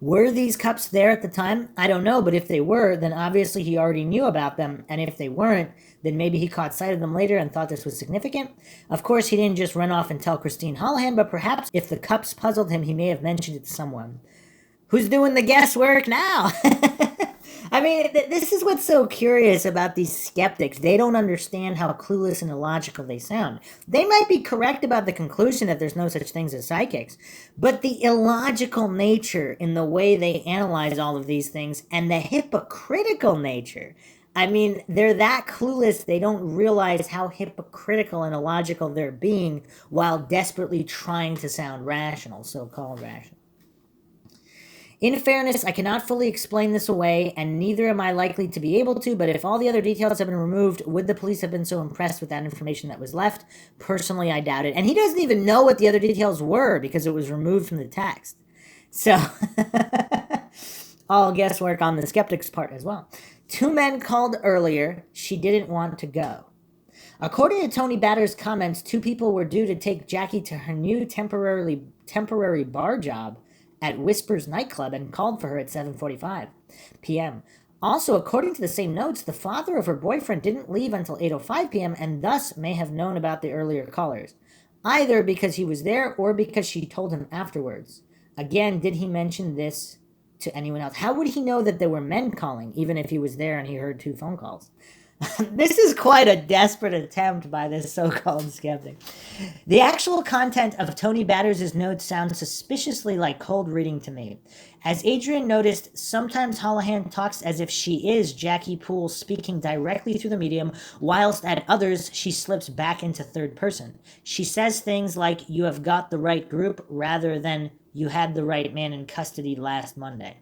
Were these cups there at the time? I don't know, but if they were, then obviously he already knew about them, and if they weren't, then maybe he caught sight of them later and thought this was significant. Of course, he didn't just run off and tell Christine Holohan, but perhaps if the cups puzzled him, he may have mentioned it to someone. Who's doing the guesswork now? I mean, this is what's so curious about these skeptics. They don't understand how clueless and illogical they sound. They might be correct about the conclusion that there's no such things as psychics, but the illogical nature in the way they analyze all of these things and the hypocritical nature I mean, they're that clueless, they don't realize how hypocritical and illogical they're being while desperately trying to sound rational, so-called rational. In fairness, I cannot fully explain this away, and neither am I likely to be able to, but if all the other details have been removed, would the police have been so impressed with that information that was left? Personally, I doubt it. And he doesn't even know what the other details were because it was removed from the text. So, all guesswork on the skeptic's part as well. 2 men called earlier. She didn't want to go. According to Tony Batter's comments, 2 people were due to take Jackie to her new temporary bar job at Whispers nightclub and called for her at 7:45 p.m. Also, according to the same notes, the father of her boyfriend didn't leave until 8:05 p.m. and thus may have known about the earlier callers, either because he was there or because she told him afterwards. Again, did he mention this to anyone else? How would he know that there were men calling, even if he was there and he heard 2 phone calls? This is quite a desperate attempt by this so-called skeptic. The actual content of Tony Batters' notes sounds suspiciously like cold reading to me. As Adrian noticed, sometimes Holohan talks as if she is Jackie Poole speaking directly through the medium, whilst at others she slips back into third person. She says things like, "You have got the right group," rather than "You had the right man in custody last Monday."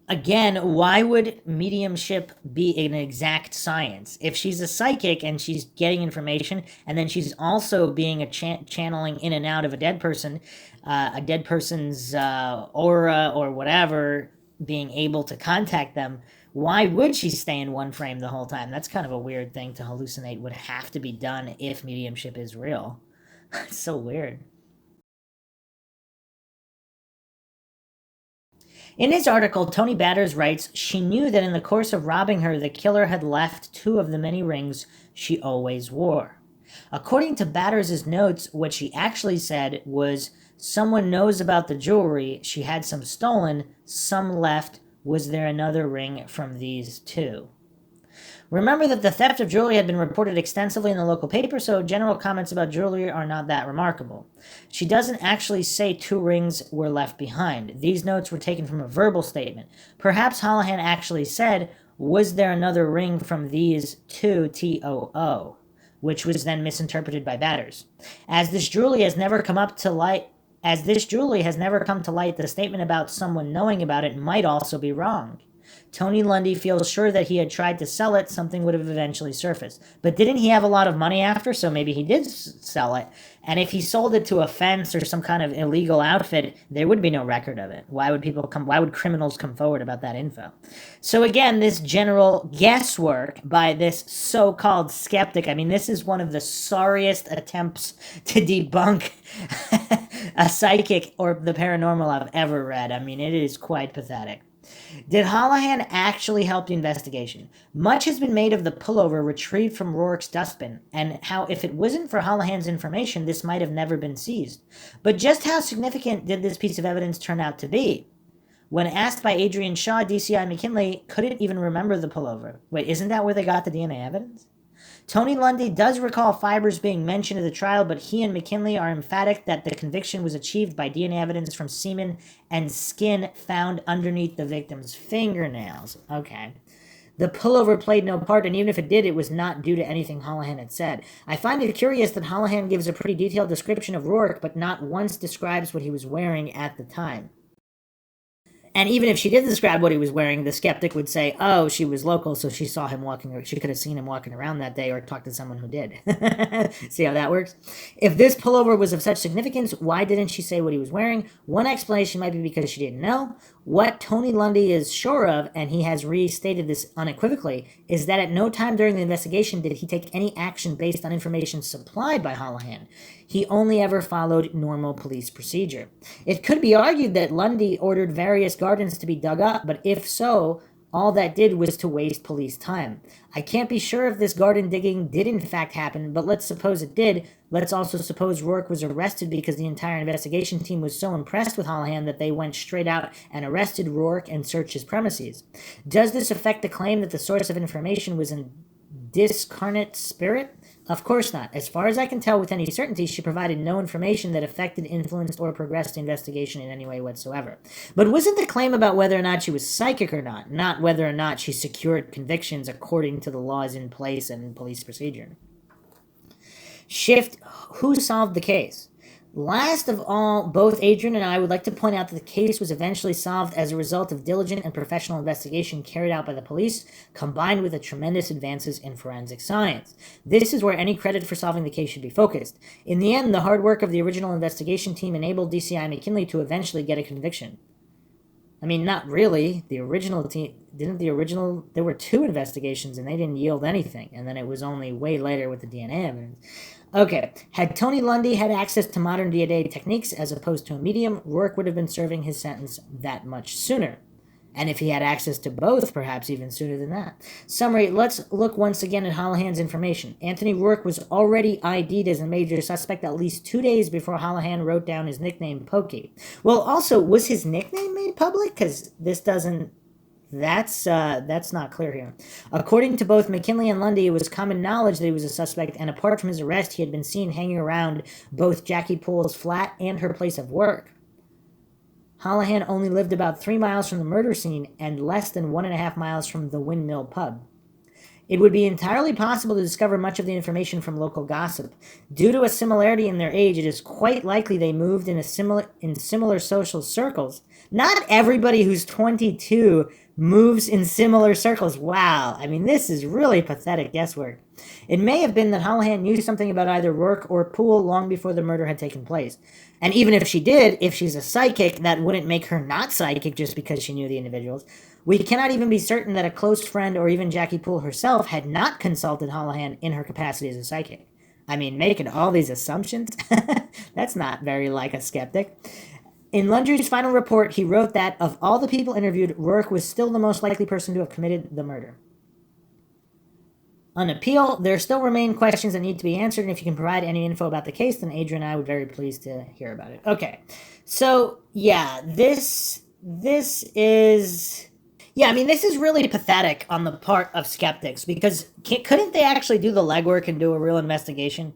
Again, why would mediumship be an exact science? If she's a psychic and she's getting information, and then she's also being a channeling in and out of a dead person, a dead person's aura or whatever, being able to contact them, why would she stay in one frame the whole time? That's kind of a weird thing to hallucinate would have to be done if mediumship is real. It's so weird. In his article, Tony Batters writes, she knew that in the course of robbing her, the killer had left 2 of the many rings she always wore. According to Batters' notes, what she actually said was, someone knows about the jewelry, she had some stolen, some left, was there another ring from these 2? Remember that the theft of jewelry had been reported extensively in the local paper, so general comments about jewelry are not that remarkable. She doesn't actually say 2 rings were left behind. These notes were taken from a verbal statement. Perhaps Holohan actually said, was there another ring from these 2 TOO, which was then misinterpreted by Batters. As this jewelry has never come to light, the statement about someone knowing about it might also be wrong. Tony Lundy feels sure that he had tried to sell it, something would have eventually surfaced. But didn't he have a lot of money after, so maybe he did sell it? And if he sold it to a fence or some kind of illegal outfit, there would be no record of it. Why would criminals come forward about that info? So again, this general guesswork by this so-called skeptic, I mean, this is one of the sorriest attempts to debunk a psychic or the paranormal I've ever read. I mean, it is quite pathetic. Did Holohan actually help the investigation? Much has been made of the pullover retrieved from Rourke's dustbin, and how if it wasn't for Holohan's information, this might have never been seized. But just how significant did this piece of evidence turn out to be? When asked by Adrian Shaw, DCI McKinley couldn't even remember the pullover. Wait, isn't that where they got the DNA evidence? Tony Lundy does recall fibers being mentioned at the trial, but he and McKinley are emphatic that the conviction was achieved by DNA evidence from semen and skin found underneath the victim's fingernails. Okay. The pullover played no part, and even if it did, it was not due to anything Holohan had said. I find it curious that Holohan gives a pretty detailed description of Rourke, but not once describes what he was wearing at the time. And even if she did describe what he was wearing, the skeptic would say, oh, she was local, so she saw him walking, she could have seen him walking around that day or talked to someone who did. See how that works? If this pullover was of such significance, why didn't she say what he was wearing? One explanation might be because she didn't know. What Tony Lundy is sure of, and he has restated this unequivocally, is that at no time during the investigation did he take any action based on information supplied by Holohan. He only ever followed normal police procedure. It could be argued that Lundy ordered various gardens to be dug up, but if so, all that did was to waste police time. I can't be sure if this garden digging did in fact happen, but let's suppose it did. Let's also suppose Rourke was arrested because the entire investigation team was so impressed with Holohan that they went straight out and arrested Rourke and searched his premises. Does this affect the claim that the source of information was in discarnate spirit? Of course not. As far as I can tell with any certainty, she provided no information that affected, influenced, or progressed the investigation in any way whatsoever. But wasn't the claim about whether or not she was psychic or not whether or not she secured convictions according to the laws in place and police procedure? Shift, who solved the case? Last of all, both Adrian and I would like to point out that the case was eventually solved as a result of diligent and professional investigation carried out by the police, combined with the tremendous advances in forensic science. This is where any credit for solving the case should be focused. In the end, the hard work of the original investigation team enabled DCI McKinley to eventually get a conviction. I mean, not really. The original team, there were 2 investigations and they didn't yield anything. And then it was only way later with the DNA evidence. Okay, had Tony Lundy had access to modern DNA techniques as opposed to a medium, Rourke would have been serving his sentence that much sooner. And if he had access to both, perhaps even sooner than that. Summary, let's look once again at Holohan's information. Anthony Rourke was already ID'd as a major suspect at least 2 days before Holohan wrote down his nickname, Pokey. Well, also, was his nickname made public? Because this doesn't... That's not clear here. According to both McKinley and Lundy, it was common knowledge that he was a suspect, and apart from his arrest, he had been seen hanging around both Jackie Poole's flat and her place of work. Holohan only lived about 3 miles from the murder scene and less than 1.5 miles from the Windmill Pub. It would be entirely possible to discover much of the information from local gossip. Due to a similarity in their age, it is quite likely they moved in similar social circles. Not everybody who's 22 moves in similar circles. Wow, I mean, this is really pathetic guesswork. It may have been that Holohan knew something about either Rourke or Poole long before the murder had taken place. And even if she did, if she's a psychic, that wouldn't make her not psychic just because she knew the individuals. We cannot even be certain that a close friend or even Jackie Poole herself had not consulted Holohan in her capacity as a psychic. I mean, making all these assumptions? That's not very like a skeptic. In Lundy's final report, he wrote that, of all the people interviewed, Rourke was still the most likely person to have committed the murder. On appeal, there still remain questions that need to be answered, and if you can provide any info about the case, then Adrian and I would be very pleased to hear about it. Okay, so, yeah, this is... Yeah, I mean, this is really pathetic on the part of skeptics, because couldn't they actually do the legwork and do a real investigation?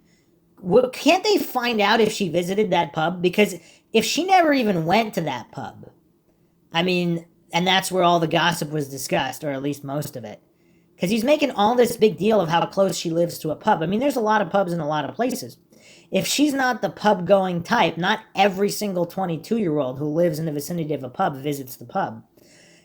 Can't they find out if she visited that pub? Because if she never even went to that pub, I mean, and that's where all the gossip was discussed, or at least most of it. Because he's making all this big deal of how close she lives to a pub. I mean, there's a lot of pubs in a lot of places. If she's not the pub-going type, not every single 22-year-old who lives in the vicinity of a pub visits the pub.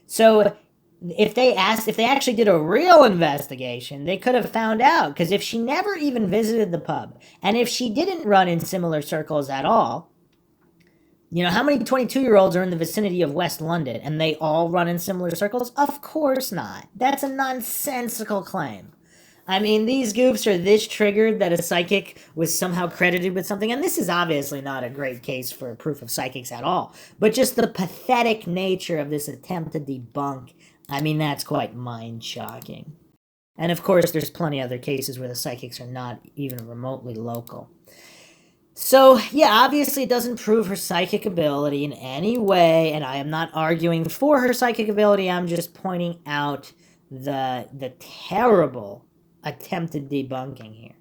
So if they actually did a real investigation, they could have found out. Because if she never even visited the pub, and if she didn't run in similar circles at all, you know, how many 22-year-olds are in the vicinity of West London, and they all run in similar circles? Of course not. That's a nonsensical claim. I mean, these goofs are this triggered that a psychic was somehow credited with something, and this is obviously not a great case for proof of psychics at all, but just the pathetic nature of this attempt to debunk, I mean, that's quite mind-shocking. And of course, there's plenty of other cases where the psychics are not even remotely local. So, yeah, obviously it doesn't prove her psychic ability in any way, and I am not arguing for her psychic ability, I'm just pointing out the terrible attempted debunking here.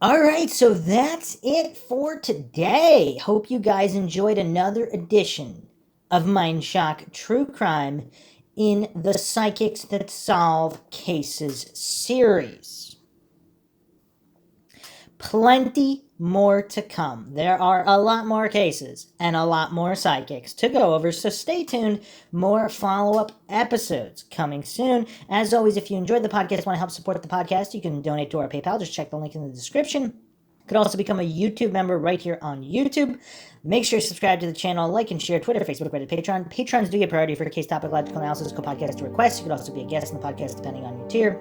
Alright, so that's it for today. Hope you guys enjoyed another edition of MindShock True Crime in the Psychics That Solve Cases series. Plenty more to come. There are a lot more cases and a lot more psychics to go over, so stay tuned. More follow-up episodes coming soon. As always, if you enjoyed the podcast, want to help support the podcast, you can donate to our PayPal. Just check the link in the description. You could also become a YouTube member right here on YouTube. Make sure to subscribe to the channel, like and share Twitter, Facebook, Reddit, Patreon. Patrons do get priority for case topic, logical analysis, co-podcast requests. You could also be a guest in the podcast depending on your tier.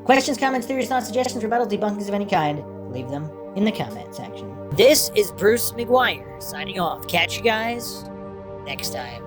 Questions, comments, theories, thoughts, suggestions, rebuttals, debunkings of any kind, leave them in the comment section. This is Bruce McGuire signing off. Catch you guys next time.